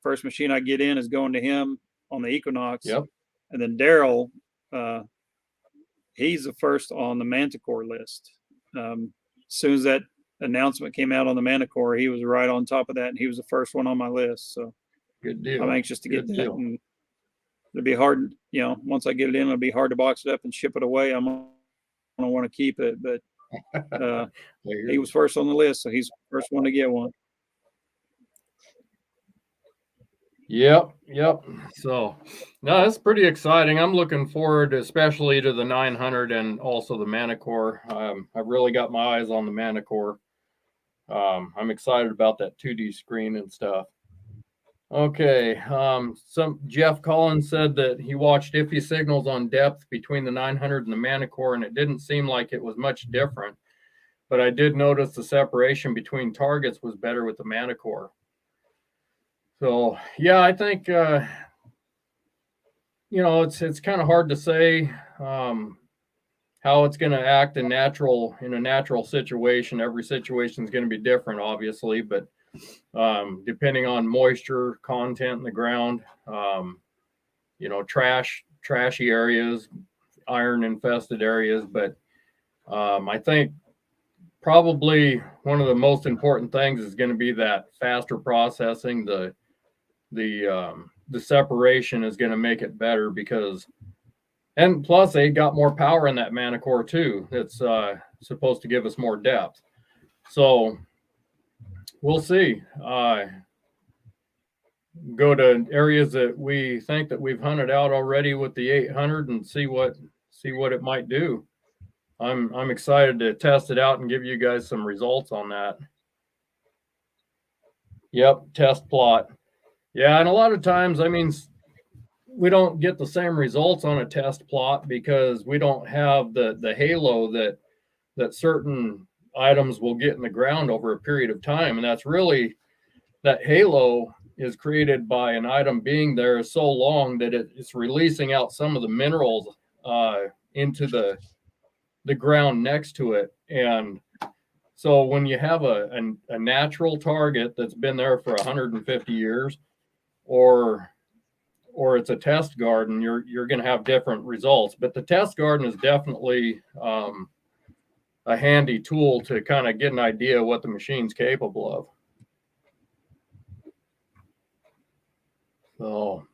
First machine I get in is going to him on the Equinox. Yep. And then Daryl, he's the first on the Manticore list. As soon as that announcement came out on the Manticore, he was right on top of that, and he was the first one on my list. So good deal. I'm anxious to get that. And it'll be hard, once I get it in, it'll be hard to box it up and ship it away. I'm going to want to keep it, but he was first on the list, so he's the first one to get one. Yep. So, no, that's pretty exciting. I'm looking forward, especially to the 900 and also the Manticore. I've really got my eyes on the Manticore. I'm excited about that 2D screen and stuff. Okay. Some Jeff Collins said that he watched iffy signals on depth between the 900 and the Manticore, and it didn't seem like it was much different. But I did notice the separation between targets was better with the Manticore. So, yeah, I think you know, it's kind of hard to say how it's going to act in a natural situation. Every situation is going to be different, obviously, but depending on moisture content in the ground, you know, trashy areas, iron infested areas. But I think probably one of the most important things is going to be that faster processing. The separation is going to make it better because, and plus they got more power in that Manticore too. It's supposed to give us more depth. So we'll see. Go to areas that we think that we've hunted out already with the 800 and see what it might do. I'm excited to test it out and give you guys some results on that. Yep, test plot. Yeah, and a lot of times, I mean, we don't get the same results on a test plot because we don't have the halo that certain items will get in the ground over a period of time, and that's really that halo is created by an item being there so long that it's releasing out some of the minerals into the ground next to it. And so when you have a natural target that's been there for 150 years, or it's a test garden, you're going to have different results. But the test garden is definitely a handy tool to kind of get an idea of what the machine's capable of. So,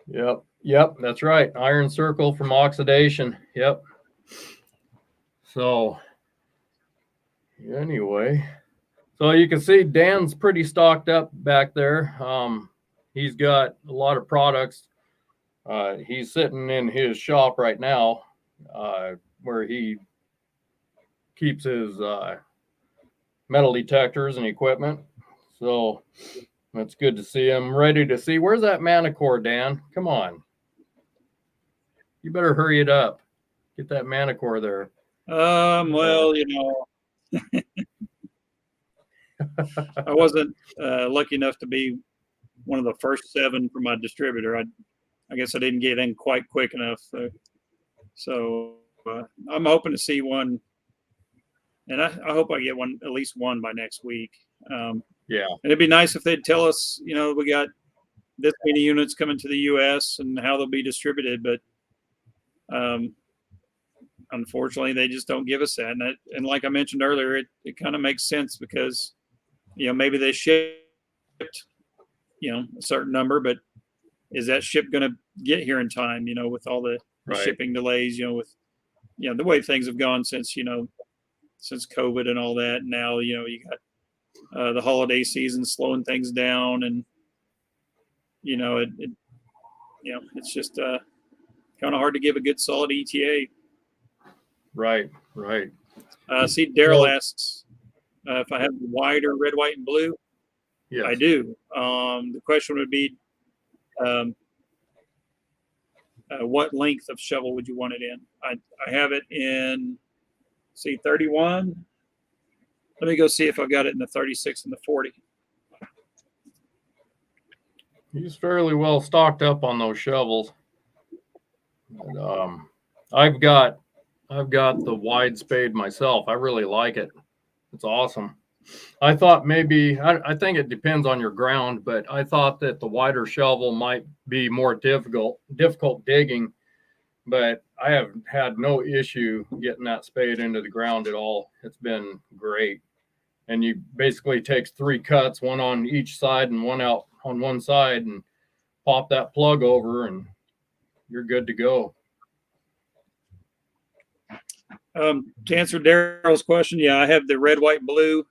yep, that's right. Iron circle from oxidation. Yep. So, anyway, so you can see Dan's pretty stocked up back there. He's got a lot of products. He's sitting in his shop right now, where he keeps his metal detectors and equipment. So that's good to see him. Ready to see. Where's that Manticore, Dan? Come on. You better hurry it up. Get that Manticore there. Well, you know, I wasn't lucky enough to be one of the first 7 from my distributor. I guess I didn't get in quite quick enough. So I'm hoping to see one, and I hope I get one, at least one by next week. Yeah. And it'd be nice if they'd tell us, you know, we got this many units coming to the U.S. and how they'll be distributed. But unfortunately, they just don't give us that. And like I mentioned earlier, it kind of makes sense because, you know, maybe they shipped, you know, a certain number, but is that ship going to get here in time, you know, with all the shipping delays, you know, with, you know, the way things have gone since, you know, since COVID and all that. Now, you know, you got the holiday season slowing things down, and, you know, you know, it's just kind of hard to give a good solid ETA. Right. See, Daryl asks if I have white or red, white, and blue. Yes. I do. The question would be, what length of shovel would you want it in? I have it in, see, 31. Let me go see if I've got it in the 36 and the 40. He's fairly well stocked up on those shovels. But, I've got the wide spade myself. I really like it. It's awesome. I thought maybe, I think it depends on your ground, but I thought that the wider shovel might be more difficult digging, but I have had no issue getting that spade into the ground at all. It's been great. And you basically takes 3 cuts, one on each side and one out on one side, and pop that plug over and you're good to go. To answer Daryl's question, yeah, I have the red, white, and blue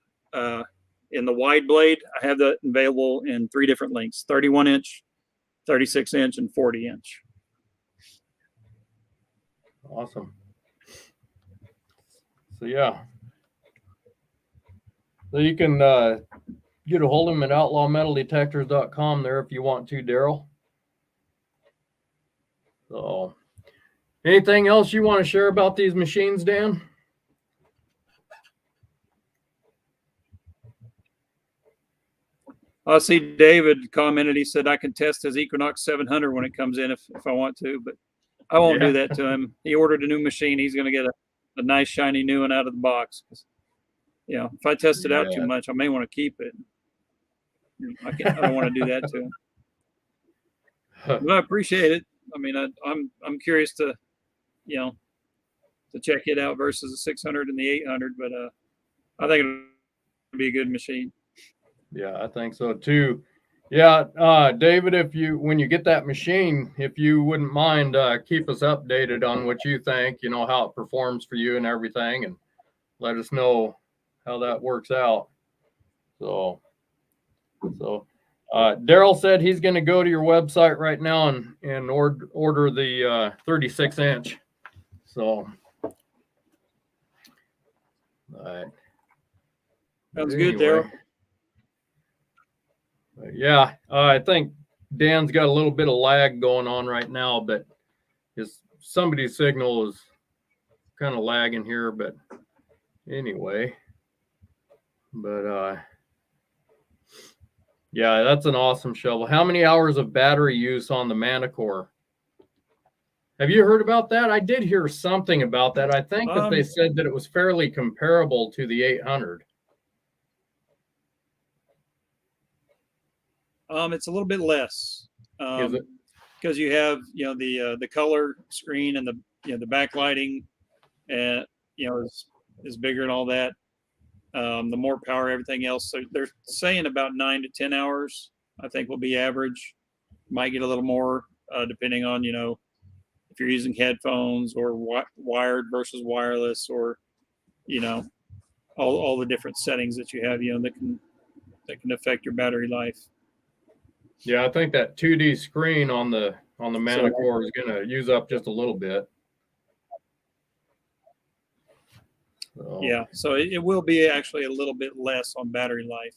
in the wide blade. I have that available in 3 different lengths: 31 inch, 36 inch, and 40 inch. Awesome. So yeah. So you can get a hold of them at outlawmetaldetectors.com there if you want to, Daryl. So anything else you want to share about these machines, Dan? I see David commented. He said I can test his Equinox 700 when it comes in if I want to, but I won't do that to him. He ordered a new machine. He's going to get a nice shiny new one out of the box. You know, if I test it out too much, I may want to keep it. I don't want to do that to him. But I appreciate it. I mean, I'm curious to, you know, to check it out versus the 600 and the 800. But I think it'll be a good machine. Yeah, I think so too. Yeah, David, when you get that machine, if you wouldn't mind, keep us updated on what you think, you know, how it performs for you and everything, and let us know how that works out. So Daryl said he's going to go to your website right now and order the 36-inch. So, all right. Sounds good, Daryl. Yeah, I think Dan's got a little bit of lag going on right now, but somebody's signal is kind of lagging here. But anyway, yeah, that's an awesome shovel. How many hours of battery use on the Manticore? Have you heard about that? I did hear something about that. I think that they said that it was fairly comparable to the 800. It's a little bit less. Is it? Because you have, you know, the color screen and the backlighting, and you know, is bigger and all that. The more power, everything else. So they're saying about 9 to 10 hours, I think, will be average. Might get a little more depending on, you know, if you're using headphones or wired versus wireless, or, you know, all the different settings that you have, you know, that can affect your battery life. Yeah, I think that 2D screen on the Manticore is going to use up just a little bit. So. Yeah, so it will be actually a little bit less on battery life.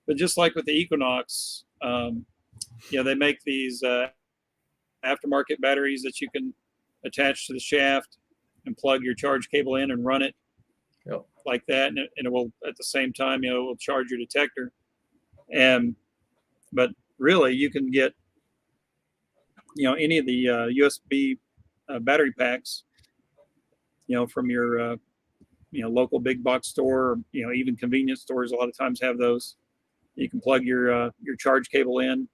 But just like with the Equinox, you know, they make these aftermarket batteries that you can attach to the shaft and plug your charge cable in and run it like that, and it will, at the same time, you know, it will charge your detector. But really, you can get, you know, any of the USB battery packs, you know, from your you know, local big box store, or, you know, even convenience stores a lot of times have those. You can plug your charge cable in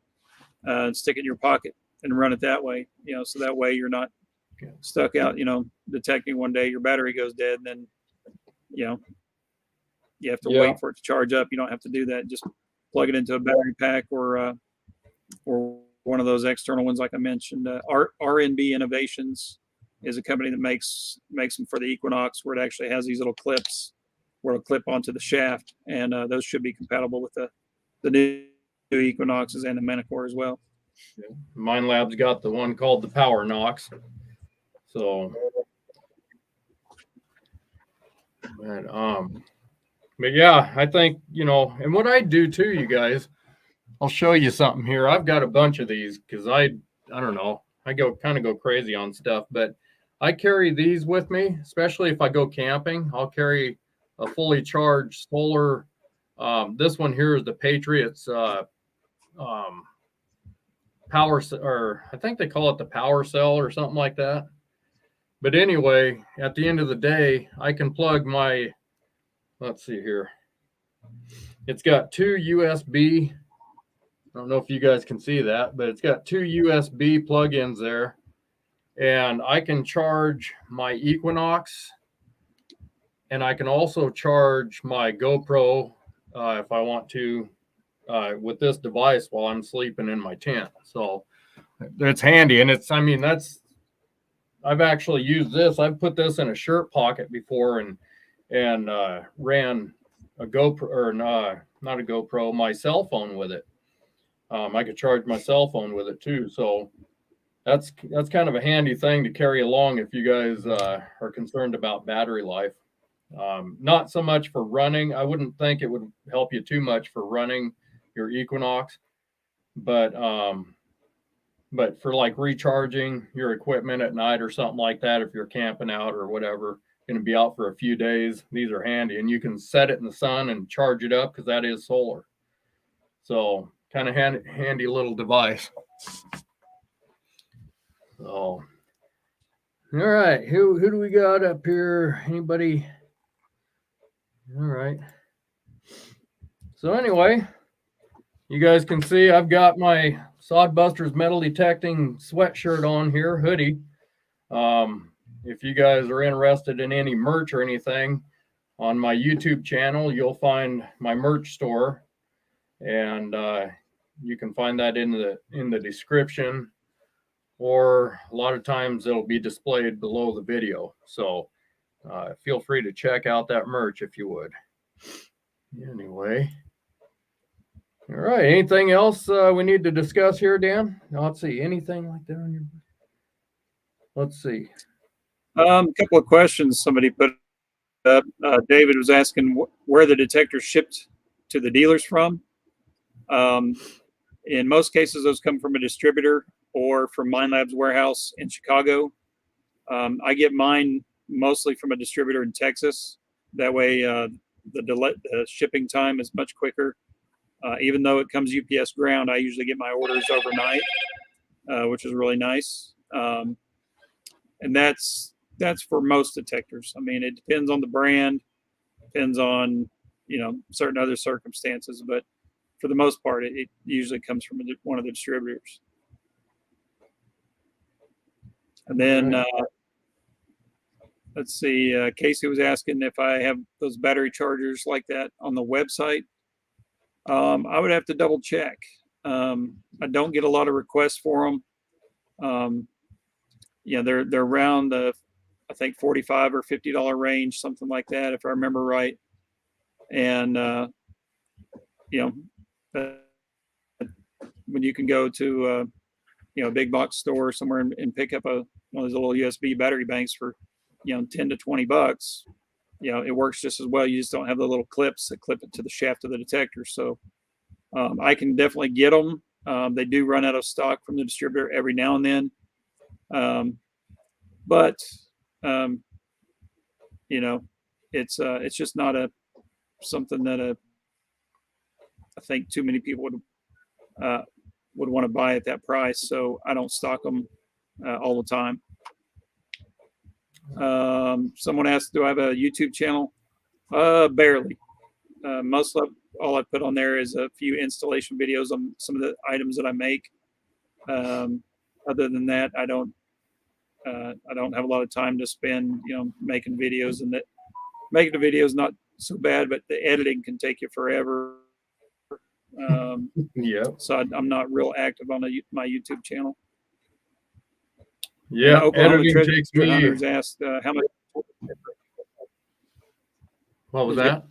and stick it in your pocket and run it that way, you know, so that way you're not stuck out, you know, detecting one day your battery goes dead, and then, you know, you have to wait for it to charge up. You don't have to do that. Just plug it into a battery pack, or one of those external ones like I mentioned. RNB Innovations is a company that makes them for the Equinox, where it actually has these little clips where it'll clip onto the shaft, and those should be compatible with the new Equinoxes and the Manticore as well. Yeah. Minelab's got the one called the Power Knox. So, but yeah, I think, you know, and what I do too, you guys, I'll show you something here. I've got a bunch of these because I don't know, I kind of go crazy on stuff, but I carry these with me, especially if I go camping. I'll carry a fully charged solar. This one here is the Patriots power, or I think they call it the power cell or something like that. But anyway, at the end of the day, I can plug my, let's see here. It's got two USB. I don't know if you guys can see that, but it's got two USB plugins there. And I can charge my Equinox, and I can also charge my GoPro if I want to with this device while I'm sleeping in my tent. So it's handy, and it's, I mean, I've actually used this. I've put this in a shirt pocket before and ran a GoPro, or not a GoPro, my cell phone with it. I could charge my cell phone with it too. So that's kind of a handy thing to carry along if you guys are concerned about battery life. Not so much for running. I wouldn't think it would help you too much for running your Equinox, but for like recharging your equipment at night or something like that, if you're camping out or whatever, going to be out for a few days, these are handy, and you can set it in the sun and charge it up because that is solar. So kind of handy little device. So, all right, who do we got up here? Anybody? All right. So anyway, you guys can see I've got my Sod Busters Metal Detecting sweatshirt on here, hoodie. If you guys are interested in any merch or anything, on my YouTube channel, you'll find my merch store, and you can find that in the description, or a lot of times it'll be displayed below the video. So feel free to check out that merch if you would. Anyway, all right. Anything else we need to discuss here, Dan? Let's see. Anything like that on your? Let's see. A couple of questions somebody put up. David was asking where the detectors shipped to the dealers from. In most cases, those come from a distributor or from Minelab's warehouse in Chicago. I get mine mostly from a distributor in Texas. That way, the shipping time is much quicker. Even though it comes UPS ground, I usually get my orders overnight, which is really nice. And that's for most detectors. I mean, it depends on the brand, depends on, certain other circumstances, but for the most part, it usually comes from one of the distributors. And then, let's see, Casey was asking if I have those battery chargers like that on the website. I would have to double check. I don't get a lot of requests for them. They're around the, I think, $45 or $50 range, something like that, if I remember right. And when you can go to a big box store somewhere and pick up one of those little USB battery banks for $10 to $20, it works just as well. You just don't have the little clips that clip it to the shaft of the detector. So I can definitely get them. They do run out of stock from the distributor every now and then. But it's just not something that I think too many people would want to buy at that price. So I don't stock them all the time. Someone asked, do I have a YouTube channel? Barely. Most of all I put on there is a few installation videos on some of the items that I make. Other than that, I don't have a lot of time to spend, making videos, and that making the video is not so bad, but the editing can take you forever. So I'm not real active on my YouTube channel. Yeah, Oklahoma editing Treasure takes me. Hunters asked how much. What was that?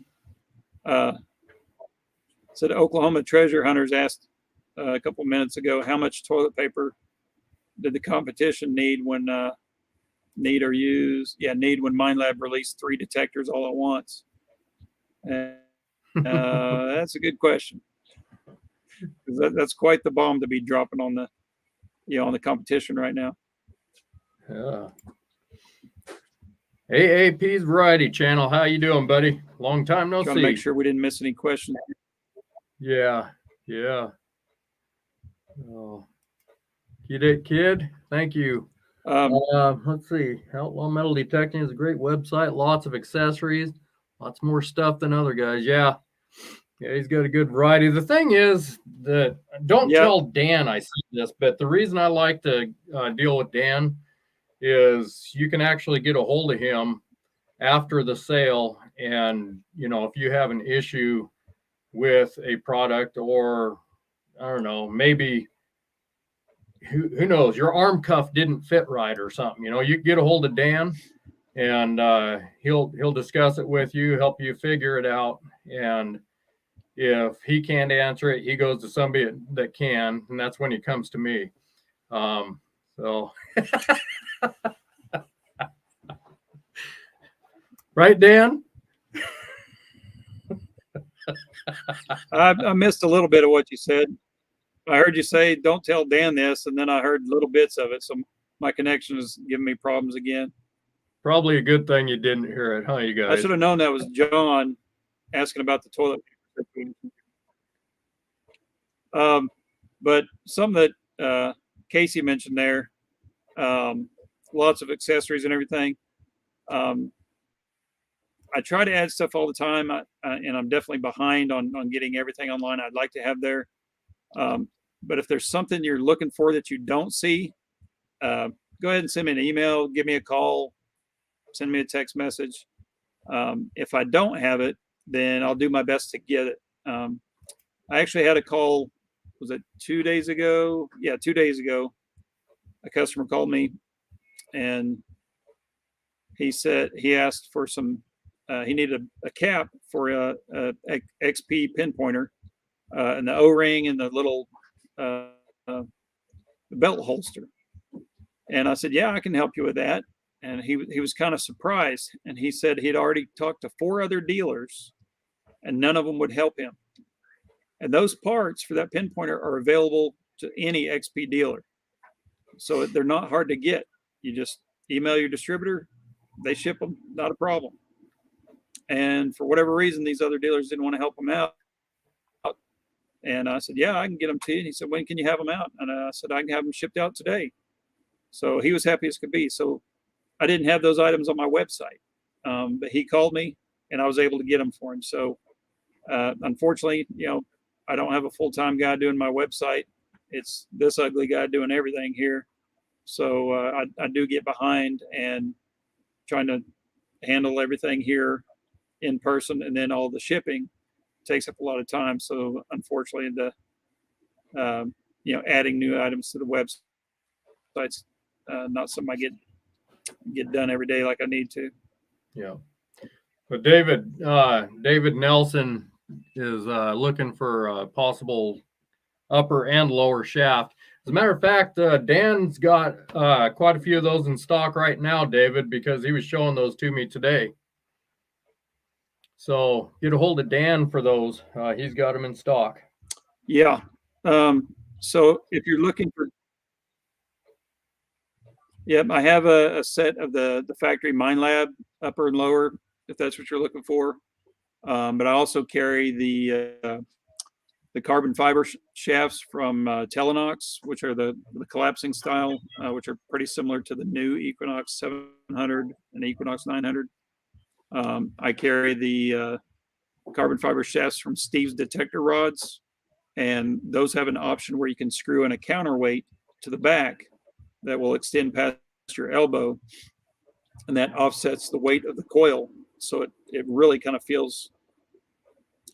Said Oklahoma Treasure Hunters asked a couple minutes ago, how much toilet paper did the competition need when when Minelab released 3 detectors all at once? That's a good question. That's quite the bomb to be dropping on the competition right now. Yeah. AAP's Variety Channel. How you doing, buddy? Long time no see. Trying to make sure we didn't miss any questions. Yeah. Oh. Kid, thank you. Let's see. Outlaw Metal Detecting is a great website. Lots of accessories. Lots more stuff than other guys. Yeah, he's got a good variety. The thing is that don't tell Dan I said this, but the reason I like to deal with Dan is you can actually get a hold of him after the sale, and if you have an issue with a product, or I don't know, maybe who knows, your arm cuff didn't fit right or something, you get a hold of Dan, and he'll discuss it with you, help you figure it out. And if he can't answer it, he goes to somebody that can, and that's when he comes to me. So right, Dan? I missed a little bit of what you said. I heard you say, don't tell Dan this, and then I heard little bits of it. So my connection is giving me problems again. Probably a good thing you didn't hear it, huh, you guys? I should have known that was John asking about the toilet paper situation. But some that Casey mentioned there, lots of accessories and everything. I try to add stuff all the time, and I'm definitely behind on getting everything online I'd like to have there. But if there's something you're looking for that you don't see, go ahead and send me an email, give me a call, send me a text message. If I don't have it, then I'll do my best to get it. I actually had a call, was it 2 days ago? Yeah, 2 days ago. A customer called me and he said he asked for some, he needed a cap for a XP pinpointer and the O-ring and the little belt holster. And I said, yeah, I can help you with that. And he was kind of surprised. And he said he'd already talked to 4 other dealers and none of them would help him. And those parts for that pinpointer are available to any XP dealer. So they're not hard to get. You just email your distributor, they ship them, not a problem. And for whatever reason, these other dealers didn't want to help him out. And I said, yeah, I can get them to you. And he said, when can you have them out? And I said, I can have them shipped out today. So he was happy as could be. So I didn't have those items on my website, but he called me and I was able to get them for him. So unfortunately, you know, I don't have a full-time guy doing my website. It's this ugly guy doing everything here. So I do get behind and trying to handle everything here in person, and then all the shipping takes up a lot of time. So unfortunately, the you know, adding new items to the website's not something I get done every day like I need to. Yeah. But David Nelson is looking for a possible upper and lower shaft. As a matter of fact, Dan's got quite a few of those in stock right now, David, because he was showing those to me today. So get a hold of Dan for those. He's got them in stock. Yeah. So if you're looking for, yep, I have a set of the factory Minelab upper and lower, if that's what you're looking for. But I also carry the carbon fiber shafts from Equinox, which are the collapsing style, which are pretty similar to the new Equinox 700 and Equinox 900. I carry the carbon fiber shafts from Steve's detector rods, and those have an option where you can screw in a counterweight to the back that will extend past your elbow, and that offsets the weight of the coil. So it really kind of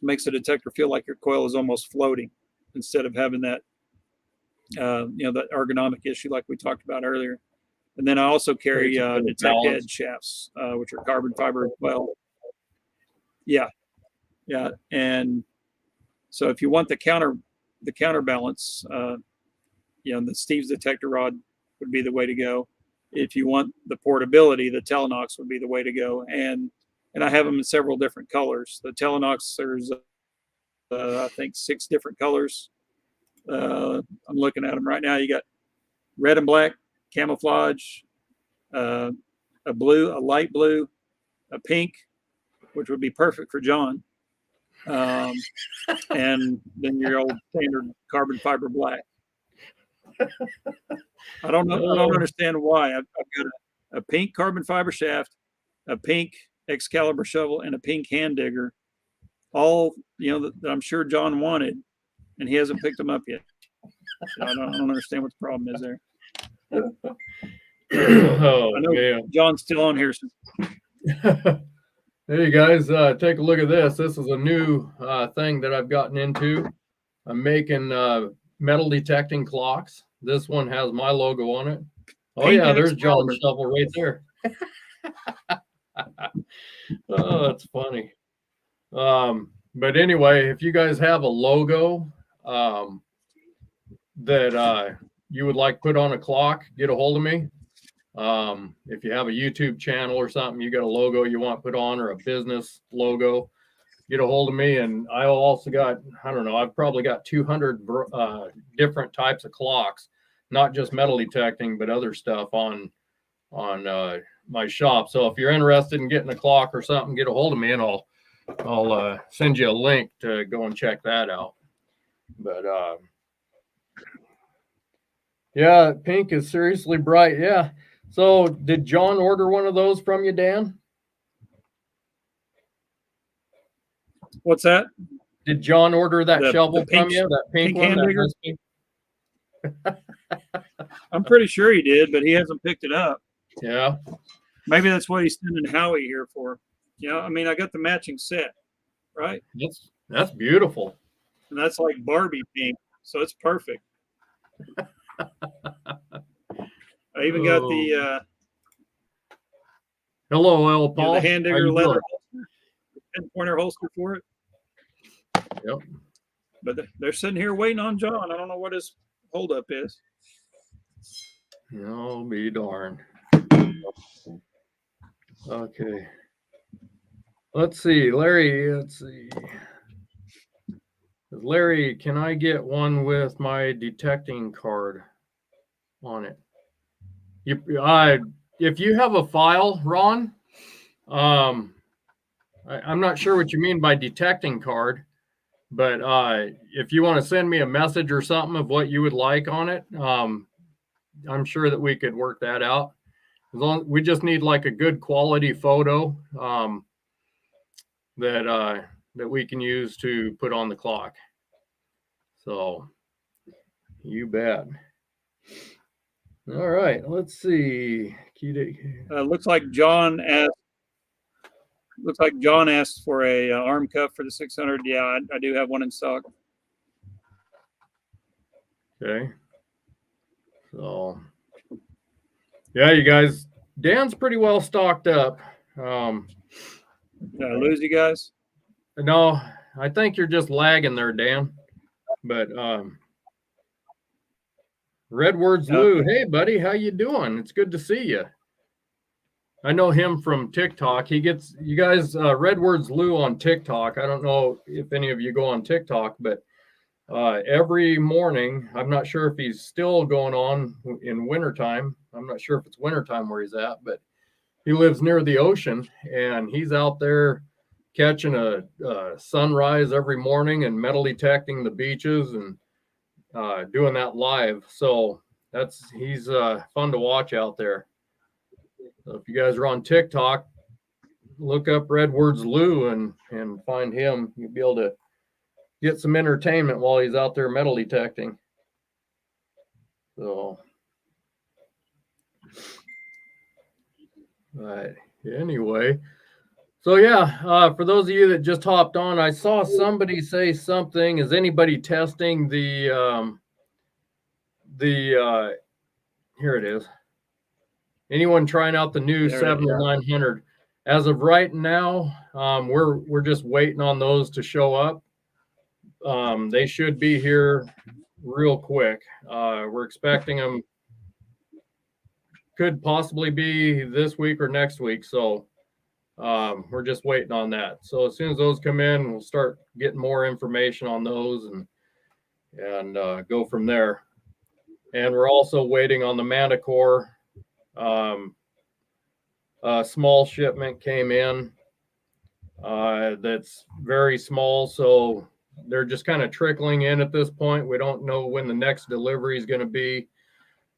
makes the detector feel like your coil is almost floating instead of having that, you know, that ergonomic issue like we talked about earlier. And then I also carry detect edge shafts, which are carbon fiber as well. Yeah. Yeah. And so if you want the counterbalance, you know, the Steve's detector rod would be the way to go. If you want the portability, the Equinox would be the way to go. And I have them in several different colors. The Equinox, there's I think 6 different colors. I'm looking at them right now. You got red and black, camouflage, a blue, a light blue, a pink, which would be perfect for John, and then your old standard carbon fiber black. I don't understand why. I've got a pink carbon fiber shaft, a pink Excalibur shovel, and a pink hand digger, all, you know, that I'm sure John wanted, and he hasn't picked them up yet. I don't understand what the problem is there. Oh, I know man. John's still on here. Hey guys, take a look at this. This is a new thing that I've gotten into. I'm making metal detecting clocks. This one has my logo on it. Oh yeah, there's John's shovel right there. Oh, that's funny. But anyway, if you guys have a logo that you would like put on a clock, get a hold of me. If you have a YouTube channel or something, you got a logo you want put on, or a business logo, get a hold of me. And I also got, I don't know, I've probably got 200 different types of clocks, not just metal detecting, but other stuff on my shop. So if you're interested in getting a clock or something, get a hold of me and I'll send you a link to go and check that out. But yeah, pink is seriously bright. Yeah. So did John order one of those from you, Dan? What's that? Did John order that The shovel pink, from you? That pink one? hand That digger? nice pink? I'm pretty sure he did, but he hasn't picked it up. Yeah. Maybe that's what he's sending Howie here for. Yeah, I mean, I got the matching set, right? That's beautiful. And that's like Barbie pink, so it's perfect. I even got the hello, El Paul. the hand digger leather holster, the pinpointer holster for it. Yep. But they're sitting here waiting on John. I don't know what his holdup is. I'll be darned. Okay. Let's see, Larry. Let's see. Larry, can I get one with my detecting card on it? If you have a file, Ron, I'm not sure what you mean by detecting card, but if you want to send me a message or something of what you would like on it, I'm sure that we could work that out. We just need like a good quality photo that we can use to put on the clock. So you bet. All right, let's see. Looks like John asked for a arm cuff for the 600. Yeah, I do have one in stock. Okay. So yeah, you guys, Dan's pretty well stocked up. Did I lose you guys? No, I think you're just lagging there, Dan. But Redward's Lou, hey buddy, how you doing? It's good to see you. I know him from TikTok. He gets you guys Redward's Lou on TikTok. I don't know if any of you go on TikTok, but every morning, I'm not sure if he's still going on in wintertime. I'm not sure if it's wintertime where he's at, but he lives near the ocean and he's out there catching a sunrise every morning and metal detecting the beaches and doing that live. So he's fun to watch out there. So if you guys are on TikTok, look up Redward's Lou and find him. You'll be able to get some entertainment while he's out there metal detecting. So, right. Anyway, so yeah, for those of you that just hopped on, I saw somebody say something. Is anybody testing the here it is. Anyone trying out the new 7900? As of right now, we're just waiting on those to show up. They should be here real quick. We're expecting them. Could possibly be this week or next week. So we're just waiting on that. So as soon as those come in, we'll start getting more information on those and go from there. And we're also waiting on the Manticore. A small shipment came in that's very small, so they're just kind of trickling in at this point. We don't know when the next delivery is going to be,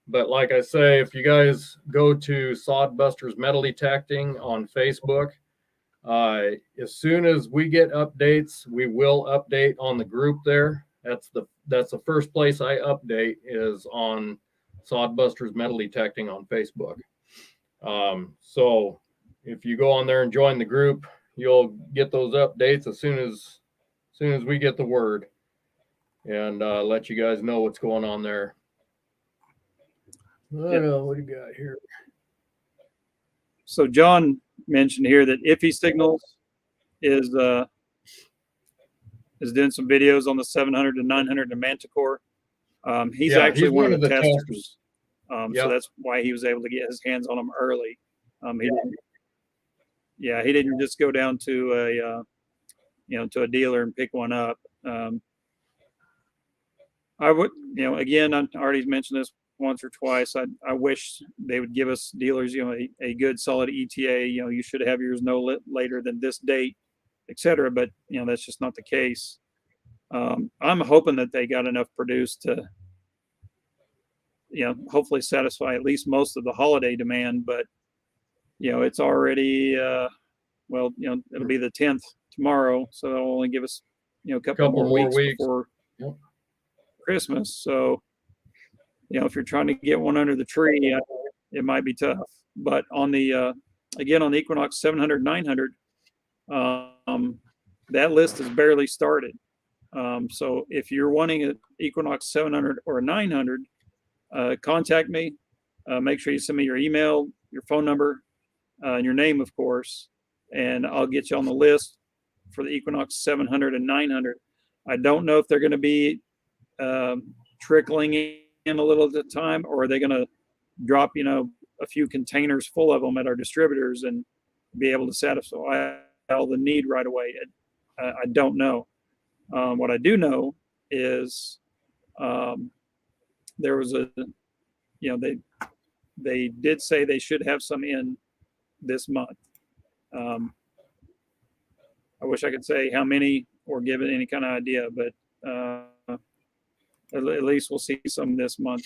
but like I say, if you guys go to Sod Busters Metal Detecting on Facebook, as soon as we get updates, we will update on the group there. That's the first place I update is on Sod Busters Metal Detecting on Facebook. So if you go on there and join the group, you'll get those updates as soon as we get the word and let you guys know what's going on there. What do you got here? So John mentioned here that Iffy Signals is doing some videos on the 700 and 900 and Manticore. He's actually one of the testers. So that's why he was able to get his hands on them early. He didn't just go down to a dealer and pick one up. I would, again, I already mentioned this once or twice. I wish they would give us dealers, a good solid ETA. You should have yours no later than this date, etc. But that's just not the case. I'm hoping that they got enough produced to, hopefully satisfy at least most of the holiday demand. But, it's already, it'll be the 10th tomorrow. So it'll only give us, a couple more weeks before Christmas. So, if you're trying to get one under the tree, it might be tough. But on the, again, on the Equinox 700, 900, that list is barely started. So if you're wanting an Equinox 700 or a 900, contact me. Make sure you send me your email, your phone number, and your name, of course, and I'll get you on the list for the Equinox 700 and 900. I don't know if they're going to be trickling in a little at a time, or are they going to drop, a few containers full of them at our distributors and be able to satisfy all the need right away. I don't know. What I do know is there was they did say they should have some in this month. I wish I could say how many or give it any kind of idea, but at least we'll see some this month.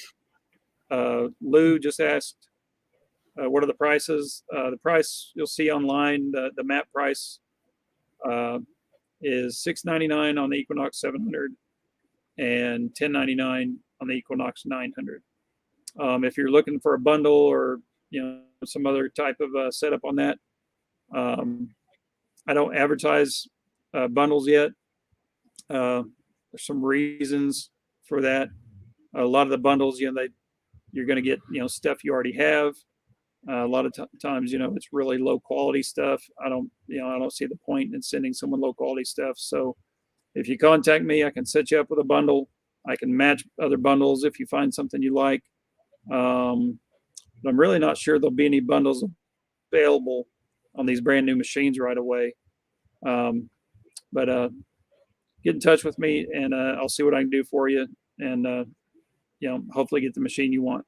Lou just asked, what are the prices? The price you'll see online, the map price is $699 on the Equinox 700 and $1099 on the Equinox 900. If you're looking for a bundle or some other type of setup on that, I don't advertise bundles yet. There's some reasons for that. A lot of the bundles, you're going to get stuff you already have. A lot of times, it's really low quality stuff. I don't see the point in sending someone low quality stuff. So if you contact me, I can set you up with a bundle. I can match other bundles if you find something you like. But I'm really not sure there'll be any bundles available on these brand new machines right away. But get in touch with me and I'll see what I can do for you, and hopefully get the machine you want.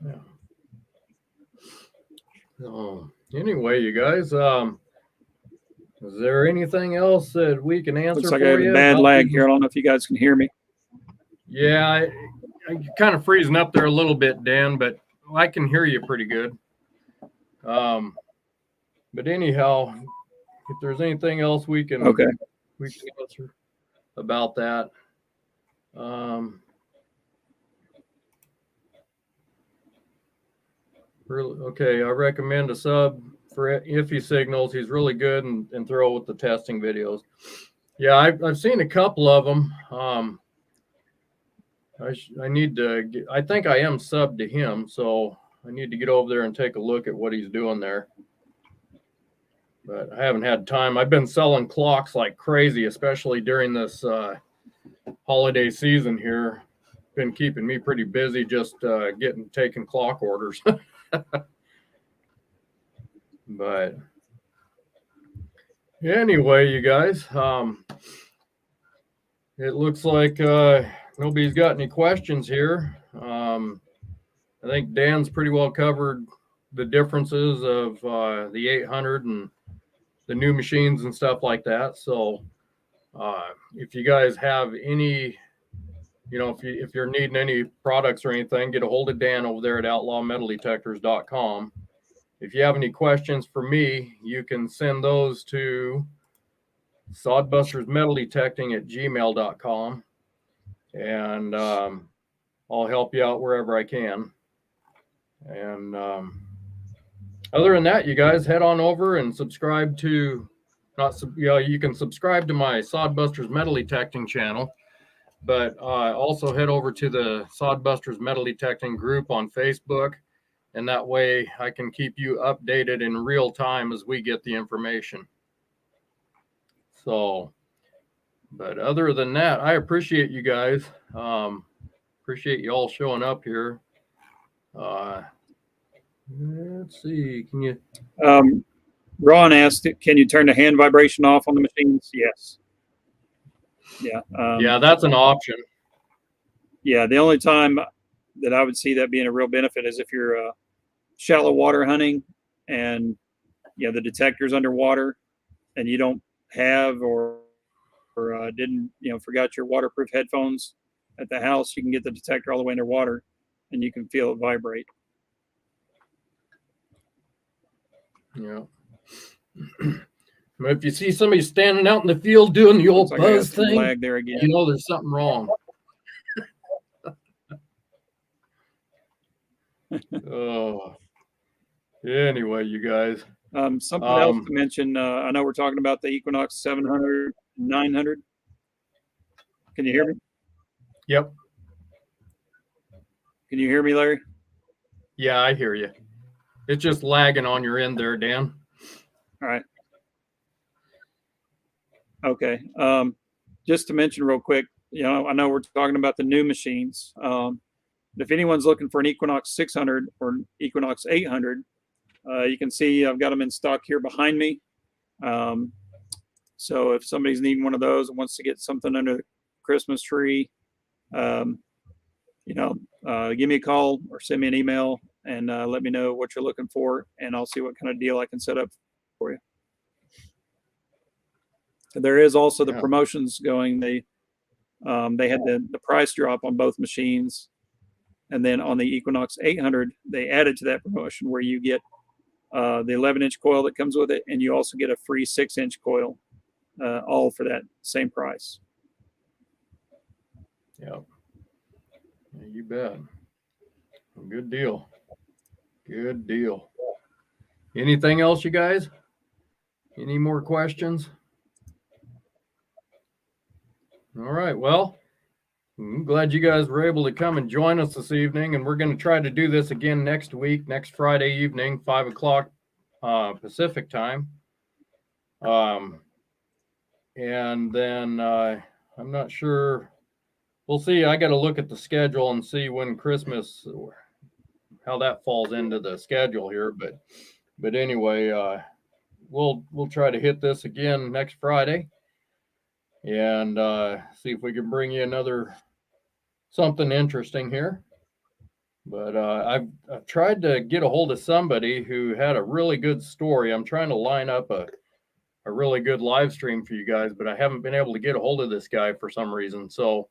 Yeah. Anyway, you guys, is there anything else that we can answer? Looks like I have a bad lag here. I don't know if you guys can hear me. Yeah, I kind of freezing up there a little bit, Dan, but I can hear you pretty good. But anyhow, if there's anything else we can answer about that. Okay, I recommend a sub for iffy signals. He's really good and thorough with the testing videos. Yeah, I've seen a couple of them. I need to get, I think I am subbed to him, so I need to get over there and take a look at what he's doing there. But I haven't had time. I've been selling clocks like crazy, especially during this holiday season here. Been keeping me pretty busy just taking clock orders. But anyway, you guys, it looks like nobody's got any questions here. I think Dan's pretty well covered the differences of the 800 and the new machines and stuff like that. So if you guys have any, if you're needing any products or anything, get a hold of Dan over there at outlawmetaldetectors.com. If you have any questions for me, you can send those to Sod Busters Metal Detecting at gmail.com, and I'll help you out wherever I can. And other than that, you guys head on over and subscribe to, you can subscribe to my Sod Busters Metal Detecting channel, but also head over to the Sod Busters Metal Detecting group on Facebook. And that way I can keep you updated in real time as we get the information. So, but other than that, I appreciate you guys. Appreciate you all showing up here. Let's see. Can you? Ron asked, can you turn the hand vibration off on the machines? Yes. Yeah. Yeah, that's an option. Yeah. The only time that I would see that being a real benefit is if you're shallow water hunting and the detector's underwater and you don't have or didn't, forgot your waterproof headphones at the house, you can get the detector all the way underwater and you can feel it vibrate. Yeah. If you see somebody standing out in the field doing the old Looks like I got buzz some thing, lag there again. you know there's something wrong. Oh. Anyway, you guys. Something else to mention. I know we're talking about the Equinox 700, 900. Can you hear me? Yep. Can you hear me, Larry? Yeah, I hear you. It's just lagging on your end there, Dan. All right. Okay. Just to mention real quick, I know we're talking about the new machines. If anyone's looking for an Equinox 600 or an Equinox 800, you can see I've got them in stock here behind me. So if somebody's needing one of those and wants to get something under the Christmas tree, give me a call or send me an email and let me know what you're looking for, and I'll see what kind of deal I can set up for you. There is also the promotions going. They had the price drop on both machines, and then on the Equinox 800, they added to that promotion where you get the 11-inch coil that comes with it, and you also get a free 6-inch coil, all for that same price. Yeah, you bet. Good deal. Good deal. Anything else, you guys? Any more questions? All right. Well, I'm glad you guys were able to come and join us this evening, and we're going to try to do this again next week, next Friday evening, 5 o'clock Pacific time. And then I'm not sure. We'll see. I got to look at the schedule and see when Christmas, how that falls into the schedule here. But anyway, we'll try to hit this again next Friday and see if we can bring you another something interesting here. But I've tried to get a hold of somebody who had a really good story. I'm trying to line up a really good live stream for you guys, but I haven't been able to get a hold of this guy for some reason. So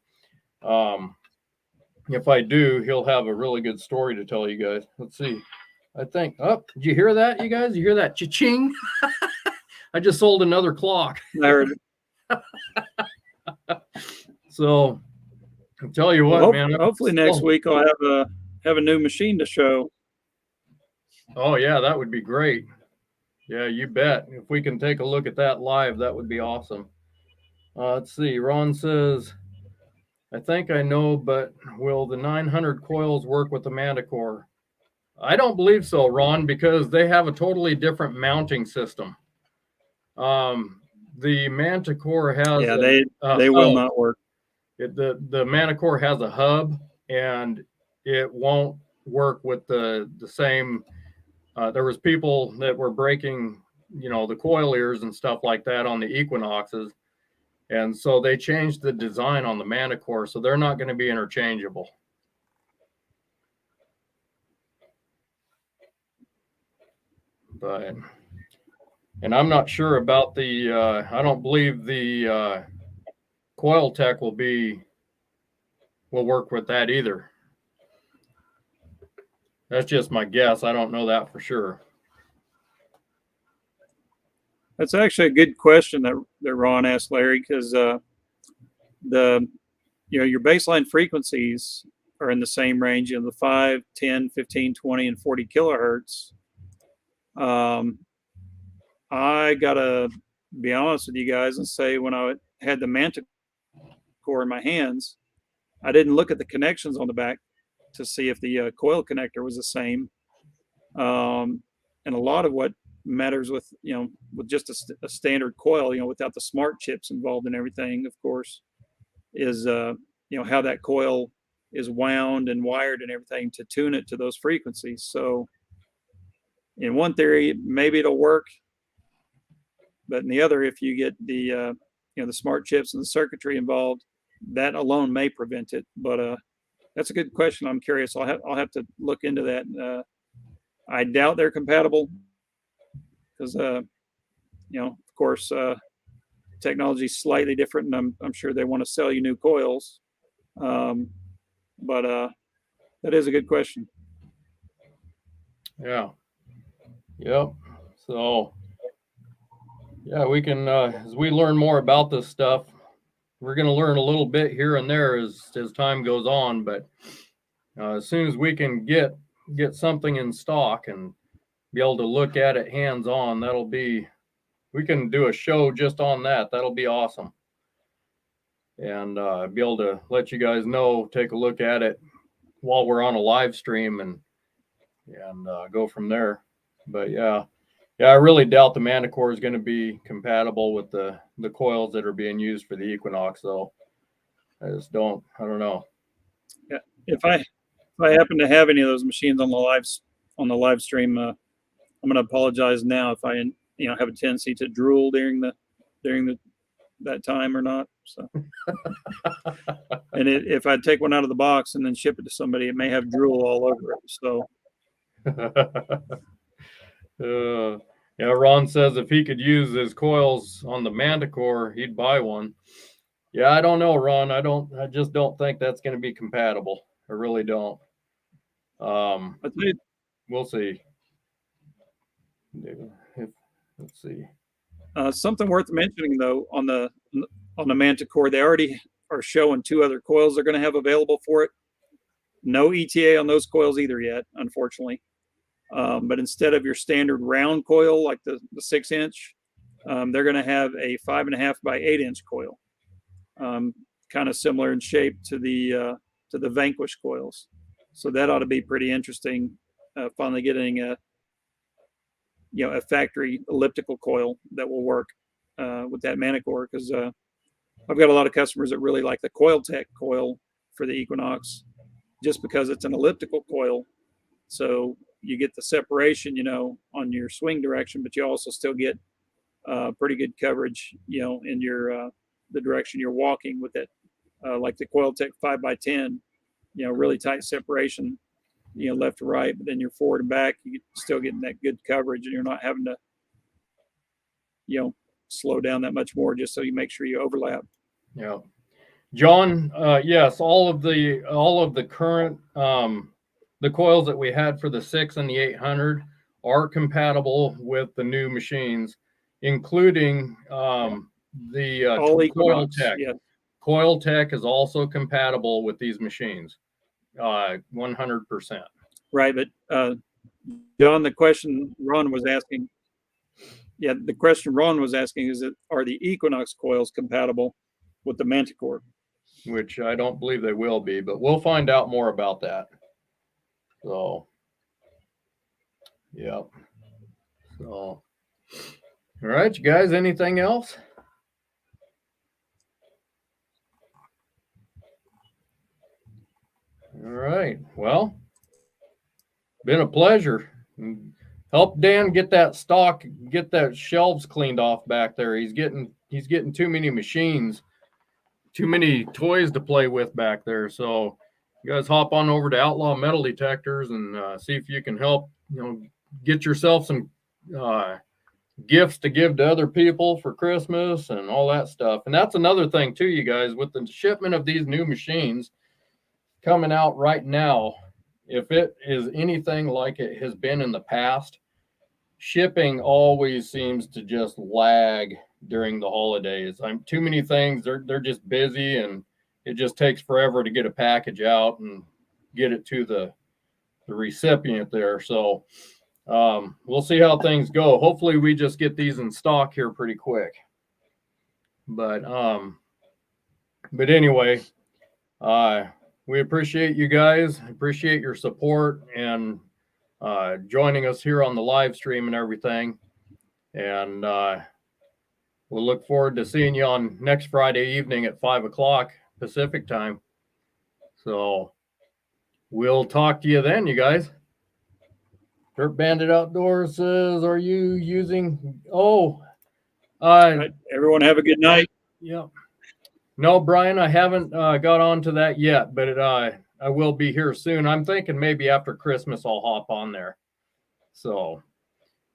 if I do, he'll have a really good story to tell you guys. Let's see. I think, did you hear that, you guys? You hear that cha-ching? I just sold another clock. I heard it. So I'll tell you what, man. Hopefully next week I'll have a new machine to show. Oh yeah, that would be great. Yeah, you bet. If we can take a look at that live, that would be awesome. Let's see. Ron says, I think I know, but will the 900 coils work with the Manticore? I don't believe so, Ron, because they have a totally different mounting system. The Manticore has they will not work. The Manticore has a hub, and it won't work with the same. There was people that were breaking, the coil ears and stuff like that on the Equinoxes, and so they changed the design on the Manticore, so they're not going to be interchangeable. But, and I'm not sure about the. I don't believe the Coil Tech will work with that either. That's just my guess. I don't know that for sure. That's actually a good question that Ron asked, Larry, because your baseline frequencies are in the same range, the 5, 10, 15, 20, and 40 kilohertz. I gotta be honest with you guys and say, when I had the Manticore in my hands, I didn't look at the connections on the back to see if the coil connector was the same. And a lot of what matters with just a standard coil, without the smart chips involved in everything, of course, is how that coil is wound and wired and everything to tune it to those frequencies. So in one theory, maybe it'll work, but in the other, if you get the the smart chips and the circuitry involved, that alone may prevent it. But that's a good question. I'm curious. I'll have to look into that. I doubt they're compatible because of course technology is slightly different, and I'm sure they want to sell you new coils. But that is a good question. Yeah. Yep. So, yeah, we can, as we learn more about this stuff, we're going to learn a little bit here and there as time goes on. But as soon as we can get something in stock and be able to look at it hands on, we can do a show just on that. That'll be awesome. And be able to let you guys know, take a look at it while we're on a live stream and go from there. But yeah, I really doubt the Manticore is going to be compatible with the coils that are being used for the Equinox, though. I don't know. Yeah, if I happen to have any of those machines on the live stream, I'm going to apologize now if I have a tendency to drool during that time or not. So, and if I take one out of the box and then ship it to somebody, it may have drool all over it. So. Yeah, Ron says if he could use his coils on the Manticore, he'd buy one. Yeah, I don't know, Ron. I just don't think that's going to be compatible. I really don't. We'll see. Let's see. Something worth mentioning though, on the Manticore, they already are showing 2 other coils they're going to have available for it. No ETA on those coils either yet, unfortunately. But instead of your standard round coil like the 6-inch, they're going to have a 5.5 by 8-inch coil, kind of similar in shape to the Vanquish coils. So that ought to be pretty interesting. Finally getting a factory elliptical coil that will work with that Manticore, because I've got a lot of customers that really like the Coiltech coil for the Equinox, just because it's an elliptical coil. So you get the separation, on your swing direction, but you also still get pretty good coverage, in your the direction you're walking with it. Like the Coiltech 5x10, really tight separation, left to right, but then you're forward and back, you're still getting that good coverage, and you're not having to, slow down that much more, just so you make sure you overlap. Yeah, John. Yes, all of the current the coils that we had for the 6 and the 800 are compatible with the new machines, including the Coiltech. Yeah. Coiltech is also compatible with these machines, 100%. Right, but John, the question Ron was asking, is are the Equinox coils compatible with the Manticore? Which I don't believe they will be, but we'll find out more about that. So, yeah. So, all right, you guys, anything else? All right. Well, been a pleasure. Help Dan get that stock, get that shelves cleaned off back there. He's getting too many machines, too many toys to play with back there. So you guys hop on over to Outlaw Metal Detectors and see if you can help, get yourself some gifts to give to other people for Christmas and all that stuff. And that's another thing too, you guys, with the shipment of these new machines coming out right now, if it is anything like it has been in the past, shipping always seems to just lag during the holidays. Too many things, they're just busy, and it just takes forever to get a package out and get it to the recipient there. So we'll see how things go. Hopefully we just get these in stock here pretty quick. But anyway, we appreciate you guys, appreciate your support and joining us here on the live stream and everything. And we'll look forward to seeing you on next Friday evening at 5:00 Pacific time. So we'll talk to you then, you guys. Dirt Bandit Outdoors says, are you using, right. Everyone have a good night. Yeah. No, Brian, I haven't got on to that yet, but I will be here soon. I'm thinking maybe after Christmas I'll hop on there. So,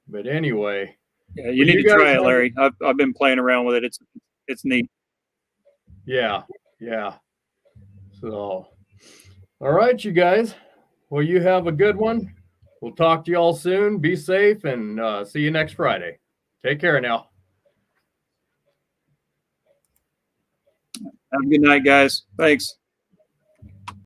but anyway. Yeah, you need to try it, Larry. I've been playing around with it. it's neat. Yeah. Yeah. So, all right, you guys. Well, you have a good one. We'll talk to you all soon. Be safe and see you next Friday. Take care now. Have a good night, guys. Thanks.